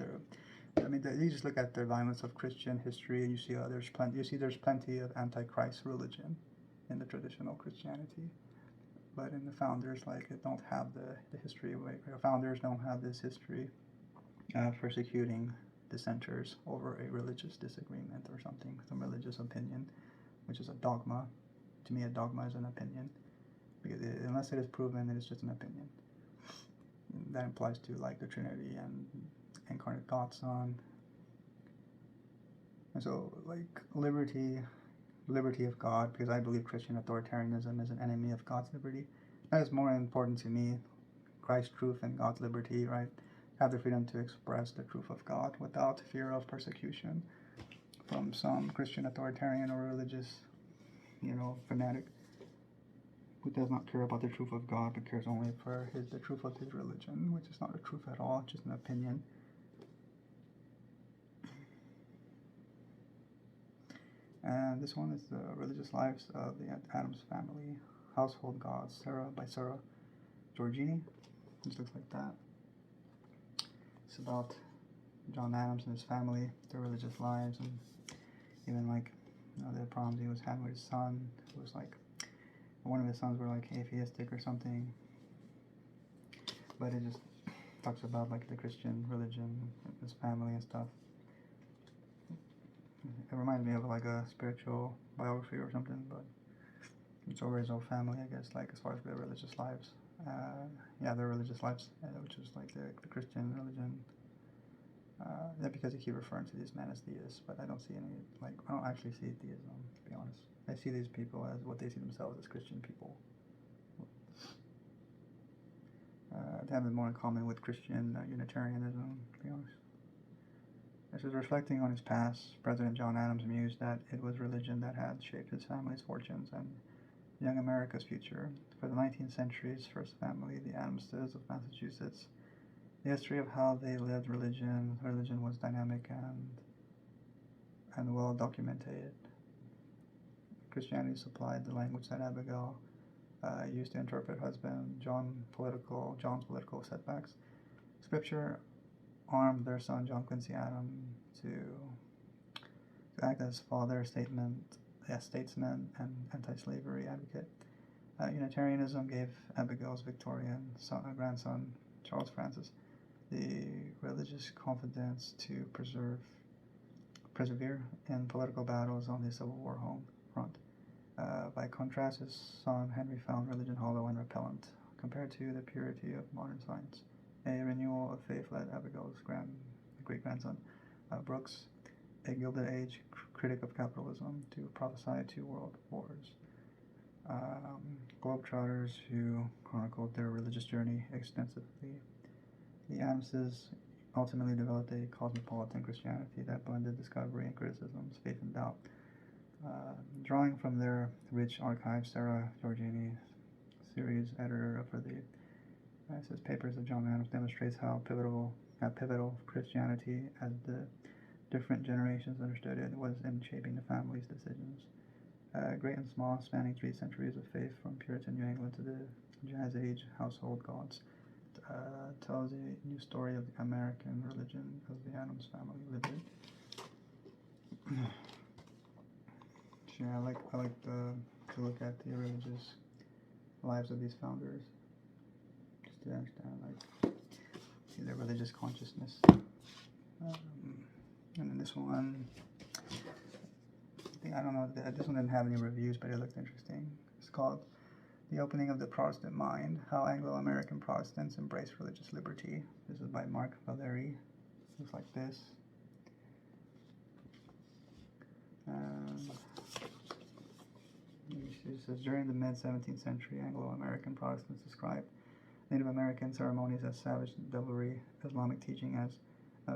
their violence of Christian history, and you see there's plenty of antichrist religion in the traditional Christianity. But in the founders, it don't have the history. Founders don't have this history of persecuting dissenters over a religious disagreement or something, some religious opinion, which is a dogma. To me, a dogma is an opinion, because unless it is proven, it is just an opinion. That implies to the Trinity and incarnate God, Son. And so liberty of God, because I believe Christian authoritarianism is an enemy of God's liberty. That is more important to me. Christ's truth and God's liberty, right? Have the freedom to express the truth of God without fear of persecution from some Christian authoritarian or religious, fanatic who does not care about the truth of God, but cares only for the truth of his religion, which is not a truth at all, just an opinion. And this one is the religious lives of the Adams family, household gods, by Sarah Georgini. This looks like that. It's about John Adams and his family, their religious lives, and even the problems he was having with his son. It was one of his sons were atheistic or something. But it just talks about the Christian religion, his family and stuff. It reminds me of a spiritual biography or something, but it's over his own family, I guess, as far as their religious lives. Their religious lives, which is the Christian religion. Because he keep referring to these men as theists, but I don't see any, I don't actually see theism, to be honest. I see these people as what they see themselves as Christian people. They have more in common with Christian Unitarianism, to be honest. This is reflecting on his past. President John Adams mused that it was religion that had shaped his family's fortunes and young America's future. For the 19th century's first family, the Adamses of Massachusetts, The history of how they lived religion was dynamic and well documented. Christianity supplied the language that Abigail used to interpret husband John's political setbacks. Scripture armed their son John Quincy Adams to act as father, statesman, and anti-slavery advocate. Unitarianism gave Abigail's Victorian grandson Charles Francis the religious confidence to persevere in political battles on the Civil War home front. By contrast, his son Henry found religion hollow and repellent compared to the purity of modern science. A renewal of faith led Abigail's great-grandson Brooks, a Gilded Age critic of capitalism, to prophesy 2 world wars. Globetrotters who chronicled their religious journey extensively. The Adamses ultimately developed a cosmopolitan Christianity that blended discovery and criticisms, faith and doubt. Drawing from their rich archive, Sarah Georgini, series editor for the Papers of John Adams, demonstrates how pivotal Christianity, as the different generations understood it, was in shaping the family's decisions. Great and small, spanning 3 centuries of faith from Puritan New England to the Jazz Age household gods, tells a new story of the American religion as the Adams family lived it. Yeah, I like to look at the religious lives of these founders, just to understand, see their religious consciousness. And then this one, I don't know, this one didn't have any reviews, but it looked interesting. It's called The Opening of the Protestant Mind, How Anglo-American Protestants Embrace Religious Liberty. This is by Mark Valeri. Looks like this. It says, during the mid-17th century, Anglo-American Protestants described Native American ceremonies as savage devilry, Islamic teaching as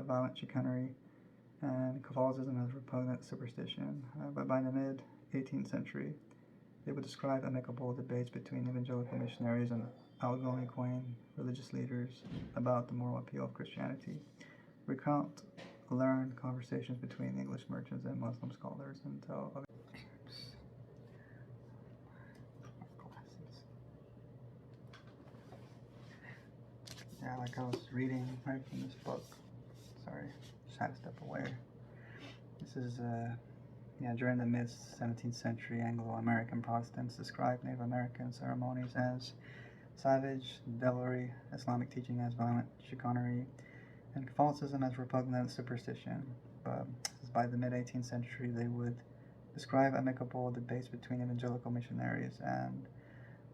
violent chicanery, and Catholicism as repugnant superstition. But by the mid-18th century, they would describe amicable debates between evangelical missionaries and Algonquin religious leaders about the moral appeal of Christianity, recount learned conversations between English merchants and Muslim scholars, and tell of Yeah, like I was reading right from this book. Sorry, just had to step away. This is, during the mid-17th century, Anglo-American Protestants described Native American ceremonies as savage devilry, Islamic teaching as violent chicanery, and Catholicism as repugnant superstition. But by the mid-18th century, they would describe amicable debates between evangelical missionaries and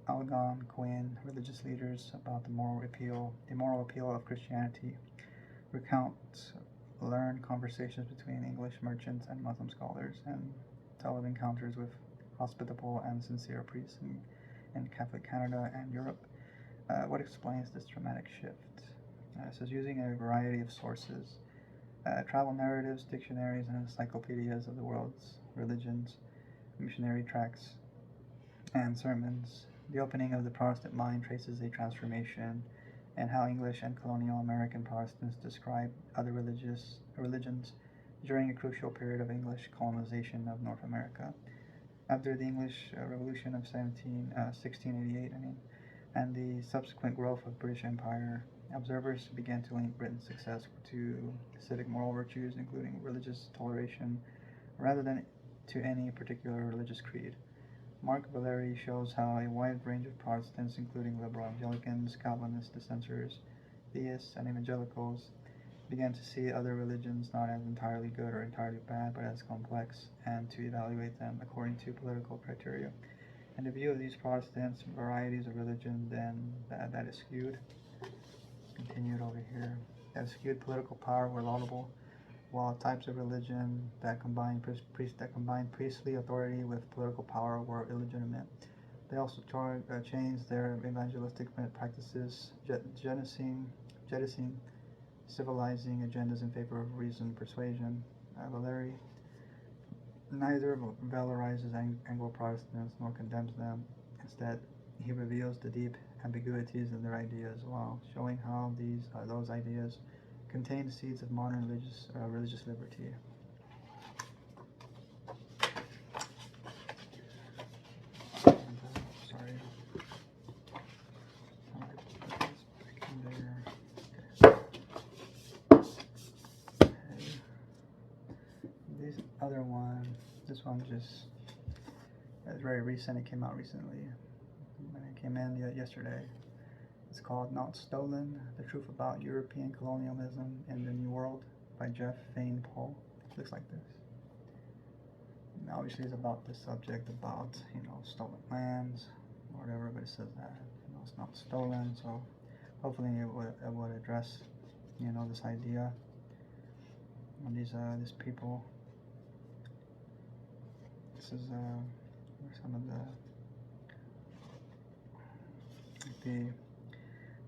Algonquin religious leaders about the moral appeal of Christianity, recount learned conversations between English merchants and Muslim scholars, and tell of encounters with hospitable and sincere priests in Catholic Canada and Europe. What explains this dramatic shift? It says, using a variety of sources, travel narratives, dictionaries, and encyclopedias of the world's religions, missionary tracts, and sermons, the opening of the Protestant mind traces a transformation in how English and colonial American Protestants describe other religions during a crucial period of English colonization of North America. After the English Revolution of 1688, and the subsequent growth of British Empire, observers began to link Britain's success to civic moral virtues, including religious toleration, rather than to any particular religious creed. Mark Valeri shows how a wide range of Protestants, including liberal Anglicans, Calvinist dissenters, theists, and evangelicals, began to see other religions not as entirely good or entirely bad, but as complex, and to evaluate them according to political criteria. In the view of these Protestants, varieties of religion then that eschewed, continued over here, that eschewed political power were laudable, while types of religion that combined priestly authority with political power were illegitimate. They also changed their evangelistic practices, jettisoning civilizing agendas in favor of reason persuasion. Valeri neither valorizes Anglo-Protestants nor condemns them. Instead, he reveals the deep ambiguities in their ideas, while showing how those ideas contain the seeds of modern religious liberty. Sorry. Other one, this one just is very recent. It came out recently. When it came in yesterday. It's called Not Stolen: The Truth About European Colonialism in the New World by Jeff Vane Paul. It looks like this. And obviously it's about this subject about, stolen lands or whatever, but it says that, it's not stolen, so hopefully it would address, this idea of these people. This is some of the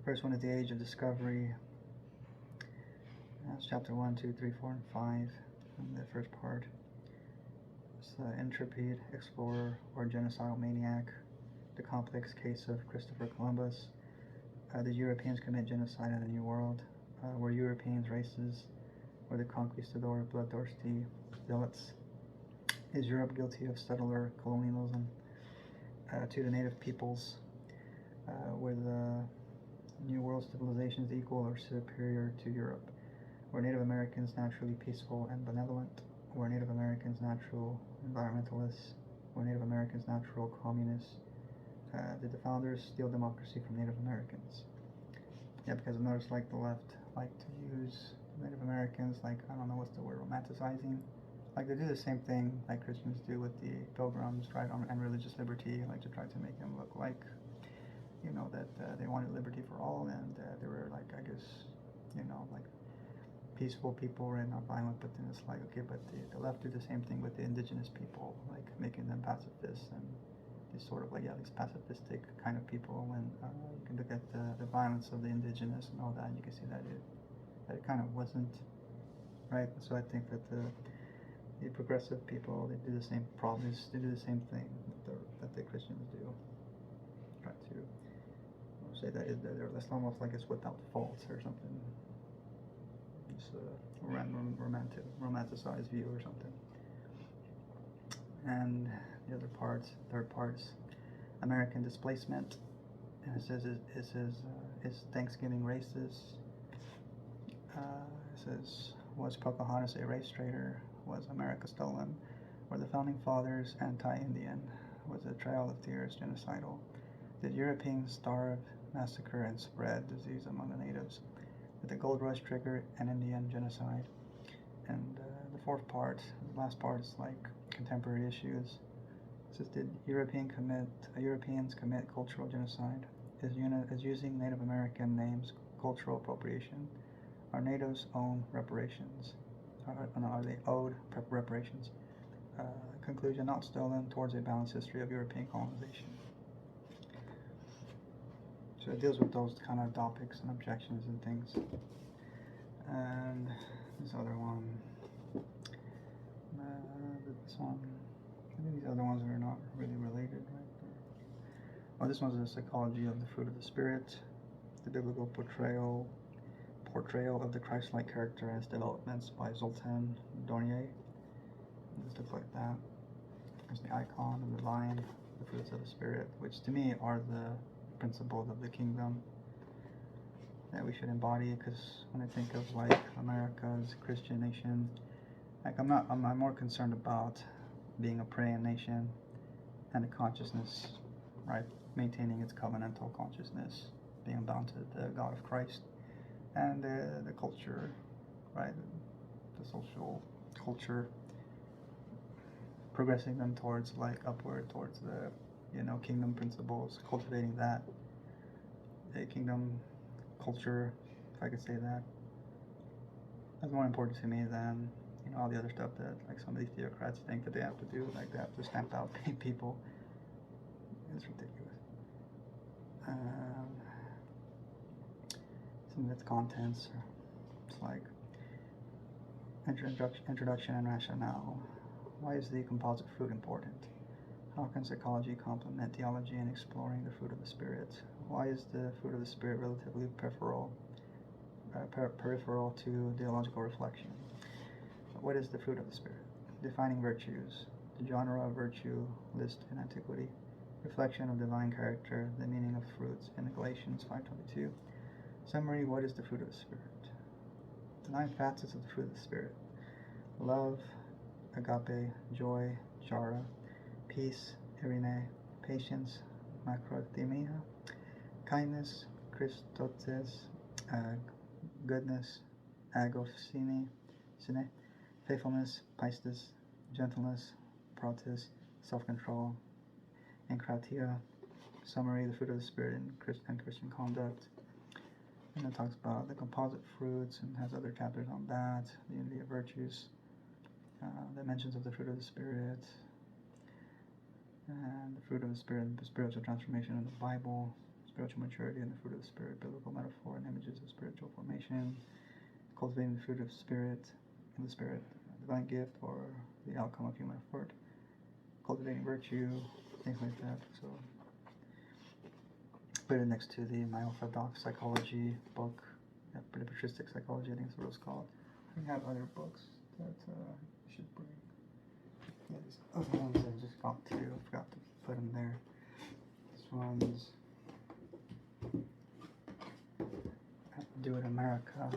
first one is the Age of Discovery. That's chapter 1, 2, 3, 4, and 5. And the first part. It's the intrepid explorer or genocidal maniac. The complex case of Christopher Columbus. Did Europeans commit genocide in the New World? Were Europeans races? Were the conquistador bloodthirsty zealots? Is Europe guilty of settler colonialism to the native peoples? Were the New World civilizations equal or superior to Europe? Were Native Americans naturally peaceful and benevolent? Were Native Americans natural environmentalists? Were Native Americans natural communists? Did the founders steal democracy from Native Americans? Yeah, because I've noticed the left like to use Native Americans I don't know what's the word, romanticizing. They do the same thing like Christians do with the Pilgrims, right, and religious liberty, to try to make them look like, that they wanted liberty for all, and they were I guess, peaceful people, right, not violent. But then it's okay, but the left do the same thing with the indigenous people, making them pacifists and these sort of these pacifistic kind of people. When you can look at the violence of the indigenous and all that, and you can see that it kind of wasn't, right. So I think that the progressive people, they do the same problems, they do the same thing that the Christians do. Try to say that it's almost like it's without fault or something. It's a romanticized view or something. And the other part, third part, is American displacement. And it says, is Thanksgiving racist? It says, was Pocahontas a race traitor? Was America stolen? Were the founding fathers anti-Indian? Was the Trail of Tears genocidal? Did Europeans starve, massacre, and spread disease among the natives? Did the gold rush trigger an Indian genocide? And the fourth part, the last part, is contemporary issues. It says, did Europeans commit cultural genocide? Is using Native American names cultural appropriation? Are natives own reparations? Are they owed reparations? Conclusion, not stolen, towards a balanced history of European colonization. So it deals with those kind of topics and objections and things. And this other one, I think these other ones are not really related, right? Oh, this one's the psychology of the fruit of the Spirit, the biblical portrayal of the Christ-like character and its developments by Zoltan Dornier. This looks like that. There's the icon of the lion, the fruits of the Spirit, which to me are the principles of the kingdom that we should embody. Because when I think of America's Christian nation, I'm more concerned about being a praying nation and the consciousness, right, maintaining its covenantal consciousness, being bound to the God of Christ. And the culture, right, the social culture, progressing them towards upward towards the kingdom principles, cultivating that, a kingdom culture, if I could say that. That's more important to me than all the other stuff that some of these theocrats think that they have to do, they have to stamp out people. It's ridiculous. Some of its contents, it's introduction and rationale. Why is the composite fruit important? How can psychology complement theology in exploring the fruit of the Spirit? Why is the fruit of the Spirit relatively peripheral to theological reflection? What is the fruit of the Spirit? Defining virtues. The genre of virtue list in antiquity. Reflection of divine character. The meaning of fruits in Galatians 5:22. Summary. What is the fruit of the Spirit? The 9 facets of the fruit of the Spirit. Love, agape, joy, chara, peace, irene, patience, macrothemia, kindness, Christotes, goodness, agosine, faithfulness, pistis, gentleness, protis, self-control, and kratia. Summary, the fruit of the Spirit in Christian conduct. And it talks about the composite fruits and has other chapters on that, the unity of virtues, the mentions of the fruit of the Spirit, and the fruit of the Spirit, the spiritual transformation in the Bible, spiritual maturity and the fruit of the Spirit, biblical metaphor and images of spiritual formation, cultivating the fruit of Spirit in the Spirit, divine gift or the outcome of human effort, cultivating virtue, things like that. So put it next to the myophodox psychology book, the patristic psychology, I think that's what it's called. We have other books that you should bring. Yeah, these other ones I just got to, I forgot to put them there. This one's Do It America,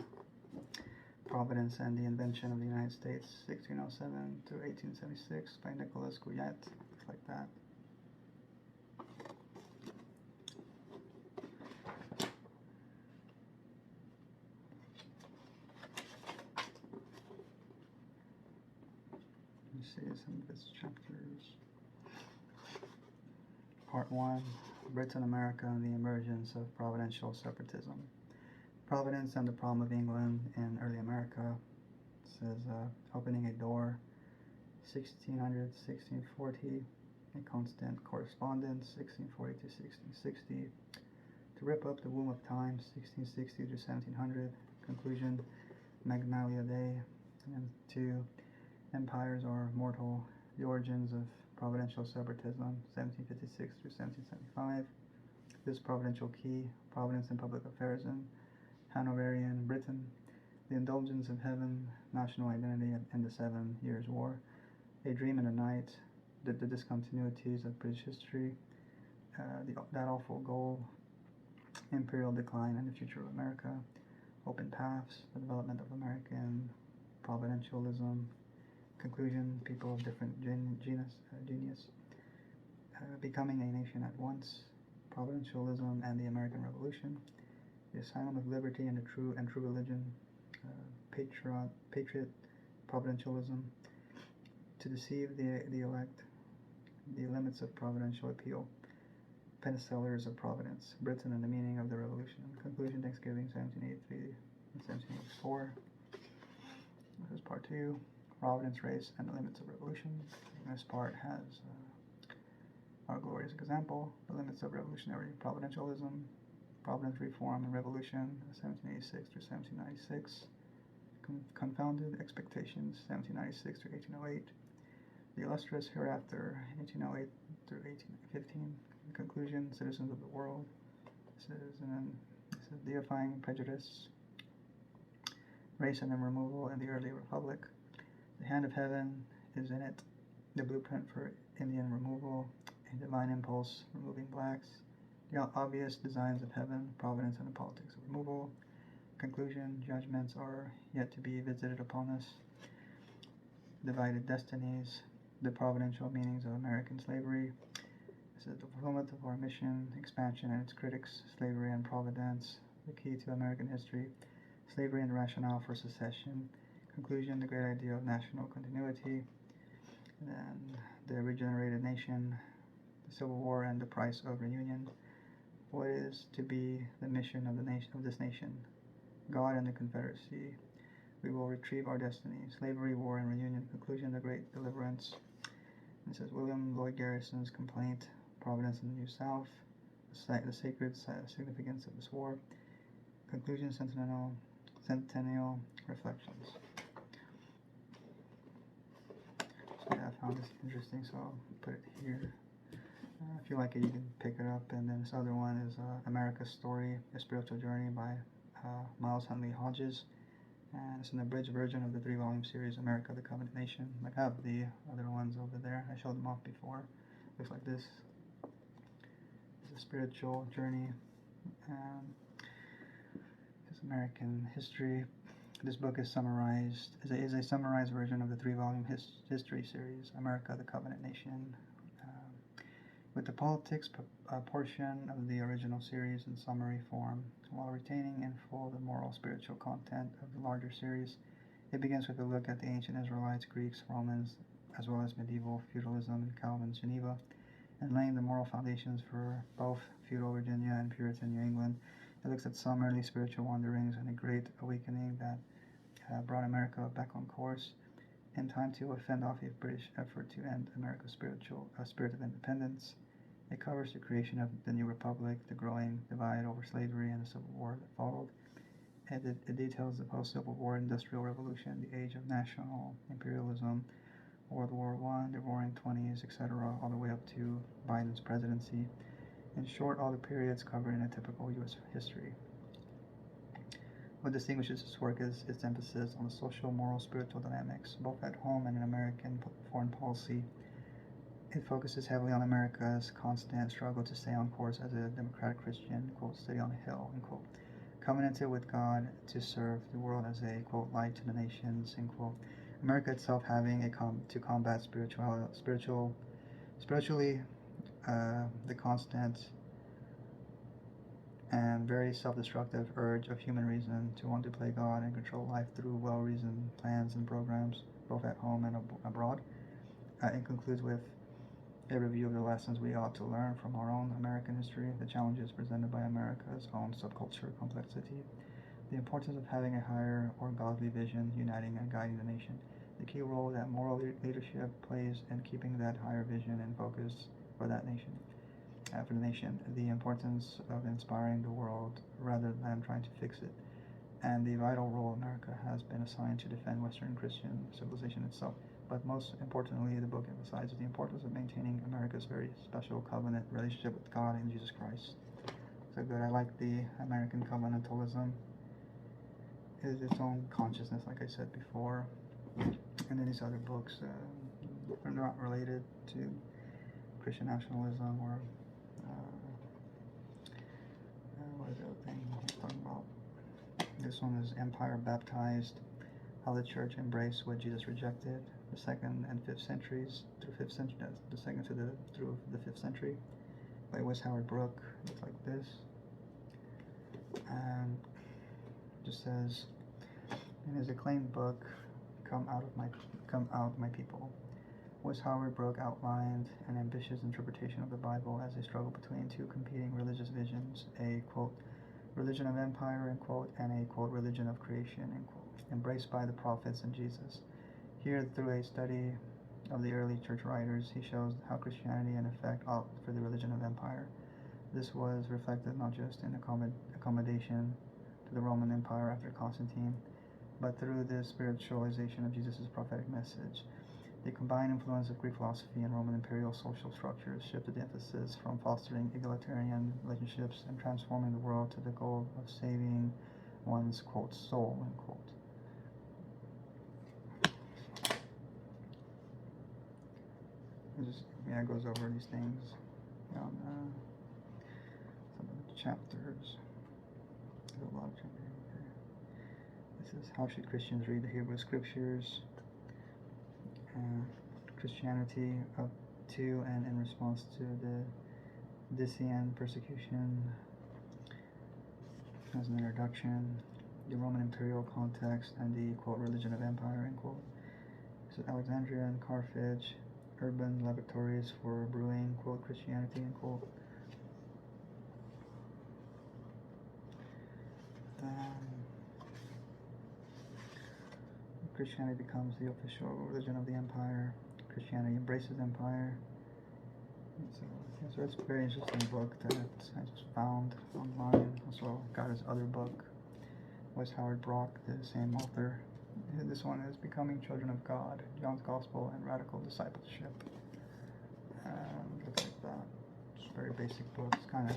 Providence and the Invention of the United States, 1607 to 1876 by Nicholas Gouillet, things like that. Let me see some of its chapters. Part 1, Britain, America, and the Emergence of Providential Separatism. Providence and the Problem of England in Early America. It says, opening a door, 1600 to 1640, a constant correspondence, 1640 to 1660, to rip up the womb of time, 1660 to 1700, conclusion, Magnalia Dei, and 2, empires are mortal, the origins of providential separatism, 1756 through 1775, this providential key, providence in public affairs in Hanoverian Britain, the indulgence of heaven, national identity in the 7 Years' War, a dream in a night, the discontinuities of British history, that awful goal, imperial decline and the future of America, open paths, the development of American providentialism, conclusion, people of different genius, becoming a nation at once, providentialism and the American Revolution, the asylum of liberty and true religion, patriot providentialism, to deceive the elect, the limits of providential appeal, penicillars of providence, Britain and the meaning of the revolution, conclusion, Thanksgiving, 1783 and 1784. This is part 2, Providence, Race, and the Limits of Revolution. This part has our glorious example, the limits of revolutionary providentialism, Providence, Reform, and Revolution, 1786 through 1796, Confounded Expectations, 1796 through 1808, The Illustrious Hereafter, 1808 through 1815, Conclusion, Citizens of the World, this is Deifying Prejudice, Race and then Removal in the Early Republic, The Hand of Heaven is in it, The Blueprint for Indian Removal, A Divine Impulse, Removing Blacks, The Obvious Designs of Heaven, Providence and the Politics of Removal, Conclusion, Judgments are yet to be visited upon us, Divided Destinies, The Providential Meanings of American Slavery, this is the fulfillment of our mission, expansion and its critics, slavery and providence, the key to American history, slavery and rationale for secession, conclusion, the great idea of national continuity, and then the regenerated nation, the Civil War and the price of reunion, what is to be the mission of this nation, God and the Confederacy, we will retrieve our destiny, slavery, war, and reunion, conclusion, the great deliverance. And it says William Lloyd Garrison's complaint, Providence in the New South, the sacred significance of this war, conclusion, centennial reflections. So yeah, I found this interesting, so I'll put it here. If you like it, you can pick it up. And then this other one is America's Story, A Spiritual Journey by Miles Huntley Hodges. And it's an abridged version of the 3-volume series, America, the Covenant Nation. Like I have the other ones over there. I showed them off before. Looks like this. It's a spiritual journey. It's American history. This book is summarized, is a summarized version of the 3-volume history series, America, the Covenant Nation, with the politics portion of the original series in summary form, while retaining in full the moral spiritual content of the larger series. It begins with a look at the ancient Israelites, Greeks, Romans, as well as medieval feudalism in Calvin's Geneva, and laying the moral foundations for both feudal Virginia and Puritan New England. It looks at some early spiritual wanderings and a great awakening that brought America back on course in time to fend off a British effort to end America's spirit of independence. It covers the creation of the new republic, the growing divide over slavery, and the Civil War that followed. It details the post-Civil War Industrial Revolution, the age of national imperialism, World War I, the Roaring '20s, etc., all the way up to Biden's presidency. In short, all the periods covered in a typical U.S. history. What distinguishes this work is its emphasis on the social, moral, spiritual dynamics, both at home and in American foreign policy. It focuses heavily on America's constant struggle to stay on course as a democratic Christian, quote, city on a hill, end quote, covenanted with God to serve the world as a, quote, light to the nations, end quote. America itself having to combat spiritually, the constant and very self-destructive urge of human reason to want to play God and control life through well-reasoned plans and programs, both at home and abroad. It concludes with a review of the lessons we ought to learn from our own American history, the challenges presented by America's own subculture complexity, the importance of having a higher or godly vision uniting and guiding the nation, the key role that moral leadership plays in keeping that higher vision in focus for that nation. For the nation, the importance of inspiring the world rather than trying to fix it, and the vital role America has been assigned to defend Western Christian civilization itself. But most importantly, the book emphasizes the importance of maintaining America's very special covenant relationship with God and Jesus Christ. So good. I like the American covenantalism. It is its own consciousness, like I said before. And then these other books, are not related to Christian nationalism or what is the other thing I was talking about? This one is Empire Baptized, How the Church Embraced What Jesus Rejected, the 2nd and 5th centuries through 5th century, the 2nd through the 5th century, by Wes Howard Brooke. Looks like this, and just says in his acclaimed book, Come Out, My People. Wes Howard Brooke outlined an ambitious interpretation of the Bible as a struggle between two competing religious visions, a, quote, religion of empire, end quote, and a, quote, religion of creation, end quote, embraced by the prophets and Jesus. Here, through a study of the early church writers, he shows how Christianity, in effect, opted for the religion of empire. This was reflected not just in accommodation to the Roman Empire after Constantine, but through the spiritualization of Jesus' prophetic message. The combined influence of Greek philosophy and Roman imperial social structures shifted the emphasis from fostering egalitarian relationships and transforming the world to the goal of saving one's, quote, soul, end quote. It goes over these things on some of the chapters. There's a lot of chapters here. This is How Should Christians Read the Hebrew Scriptures? Christianity up to and in response to the Decian persecution as an introduction, the Roman imperial context, and the, quote, religion of empire, end quote. So Alexandria and Carthage, urban laboratories for brewing, quote, Christianity, end quote. Christianity becomes the official religion of the empire. Christianity embraces empire. So it's a very interesting book that I just found online. Also got his other book, Wes Howard Brock, the same author. This one is Becoming Children of God, John's Gospel and Radical Discipleship. Looks like that. very basic book. It's kind of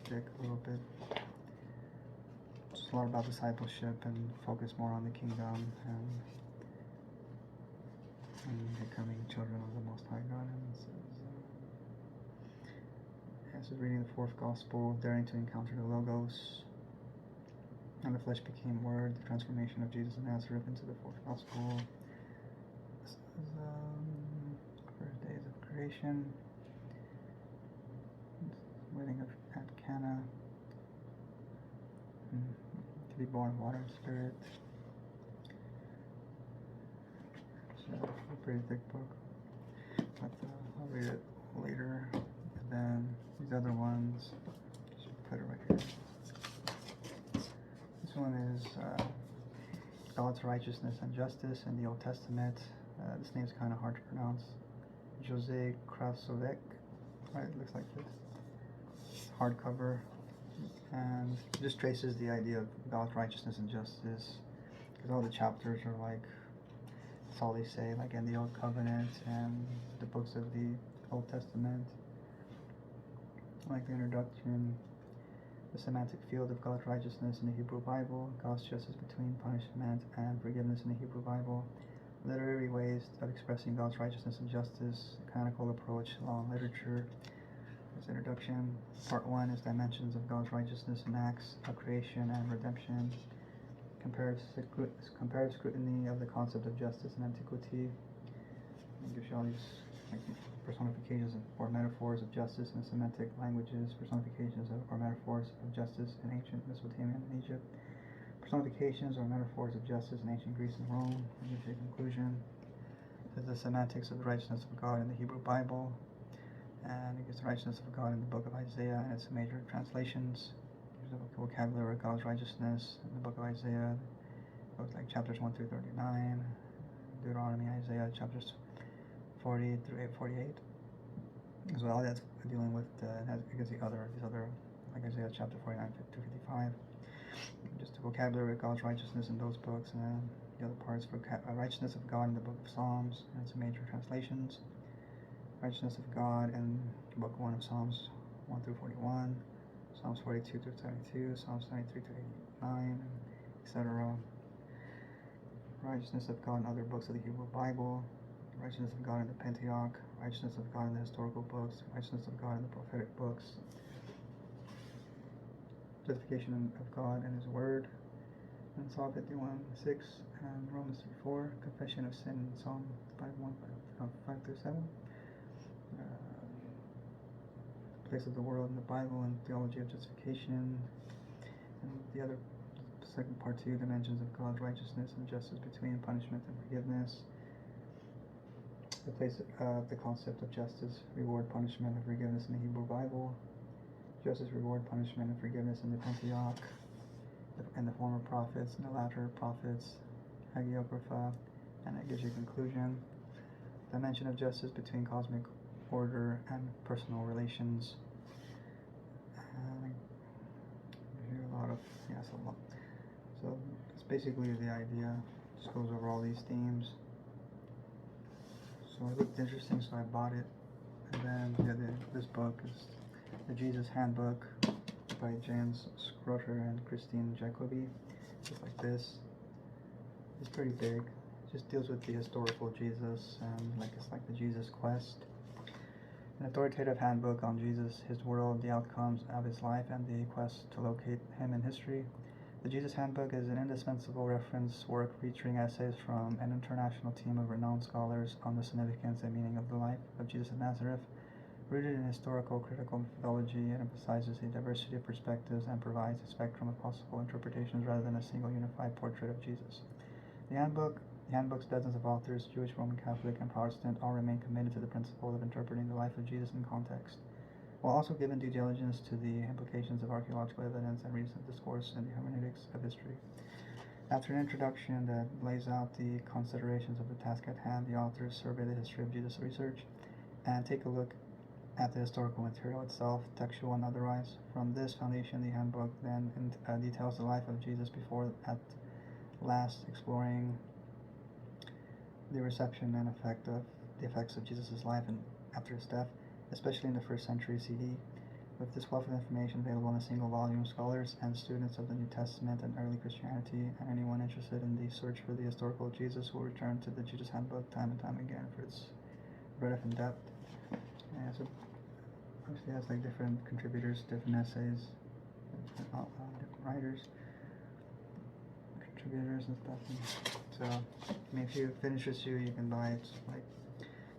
thick a little bit. Just a lot about discipleship and focus more on the kingdom and becoming children of the Most High God. And this is reading the fourth gospel, daring to encounter the Logos. And the flesh became word, the transformation of Jesus of Nazareth into the fourth gospel. This is first days of creation. Wedding at Cana. To be born of water and spirit. So a pretty thick book. But I'll read it later. And then these other ones, just put it right here. This one is God's righteousness and justice in the Old Testament. This name's kind of hard to pronounce. Jose Krasovek. Right, it looks like this. Hardcover, and it just traces the idea of God's righteousness and justice, because all the chapters are like, that's all they say, like in the Old Covenant and the books of the Old Testament. Like the introduction, the semantic field of God's righteousness in the Hebrew Bible, God's justice between punishment and forgiveness in the Hebrew Bible, literary ways of expressing God's righteousness and justice, canonical approach, law and literature. Introduction. Part 1 is dimensions of God's righteousness in acts of creation and redemption. Comparative scrutiny of the concept of justice and antiquity. It gives you all these personifications or metaphors of justice in Semitic languages, personifications or metaphors of justice in ancient Mesopotamia and Egypt, personifications or metaphors of justice in ancient Greece and Rome. It gives you a conclusion. There's the semantics of the righteousness of God in the Hebrew Bible. And it gives the righteousness of God in the book of Isaiah and its major translations. There's a vocabulary of God's righteousness in the book of Isaiah, books like chapters 1 through 39, Deuteronomy, Isaiah, chapters 40 through 48. As well, that's dealing with these other, like Isaiah chapter 49 to 55. Just the vocabulary of God's righteousness in those books, and then the other parts for righteousness of God in the book of Psalms and its major translations. Righteousness of God in book 1 of Psalms 1 through 41, Psalms 42 through 72, Psalms 93 to 89, etc. Righteousness of God in other books of the Hebrew Bible, righteousness of God in the Pentateuch, righteousness of God in the historical books, righteousness of God in the prophetic books, justification of God and His Word, in Psalm 51:6 and Romans 3:4, confession of sin in Psalm 5 through 7. Place of the world in the Bible and theology of justification, and the other second part 2, dimensions of God's righteousness and justice between punishment and forgiveness. The place of the concept of justice, reward, punishment, and forgiveness in the Hebrew Bible. Justice, reward, punishment, and forgiveness in the Pentateuch, and the former prophets and the latter prophets, hagiographa, and that gives you a conclusion. Dimension of justice between cosmic order and personal relations. A lot of, so it's basically the idea. Just goes over all these themes. So it looked interesting, so I bought it. And then this book is the Jesus Handbook by James Scrotter and Christine Jacobi. Just like this. It's pretty big. It just deals with the historical Jesus and it's like the Jesus quest. An authoritative handbook on Jesus, His world, the outcomes of His life, and the quest to locate Him in history. The Jesus Handbook is an indispensable reference work featuring essays from an international team of renowned scholars on the significance and meaning of the life of Jesus of Nazareth. Rooted in historical critical methodology, it emphasizes a diversity of perspectives and provides a spectrum of possible interpretations rather than a single unified portrait of Jesus. The handbook's dozens of authors, Jewish, Roman Catholic, and Protestant, all remain committed to the principle of interpreting the life of Jesus in context, while also giving due diligence to the implications of archaeological evidence and recent discourse in the hermeneutics of history. After an introduction that lays out the considerations of the task at hand, the authors survey the history of Jesus' research and take a look at the historical material itself, textual and otherwise. From this foundation, the handbook then details the life of Jesus before at last exploring the reception and the effects of Jesus' life and after His death, especially in the 1st century CE. With this wealth of information available in a single volume, scholars and students of the New Testament and early Christianity, and anyone interested in the search for the historical Jesus, will return to the Jesus Handbook time and time again for its breadth and depth. And so obviously it has like different contributors, different essays, different writers, contributors and stuff. And so, I mean, if you finish you, you can buy it. Like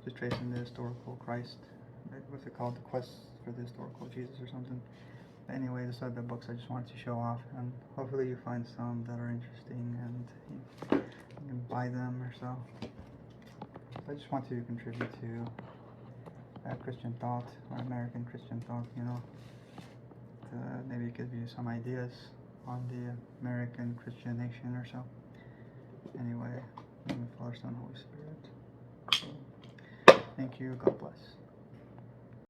just tracing the historical Christ. What's it called? The Quest for the Historical Jesus or something. But anyway, these are the books I just wanted to show off, and hopefully you find some that are interesting and you can buy them or so. I just want to contribute to Christian thought, or American Christian thought, you know, to maybe give you some ideas on the American Christian nation or so. Anyway, in the Father, Son, Holy Spirit. So, thank you. God bless.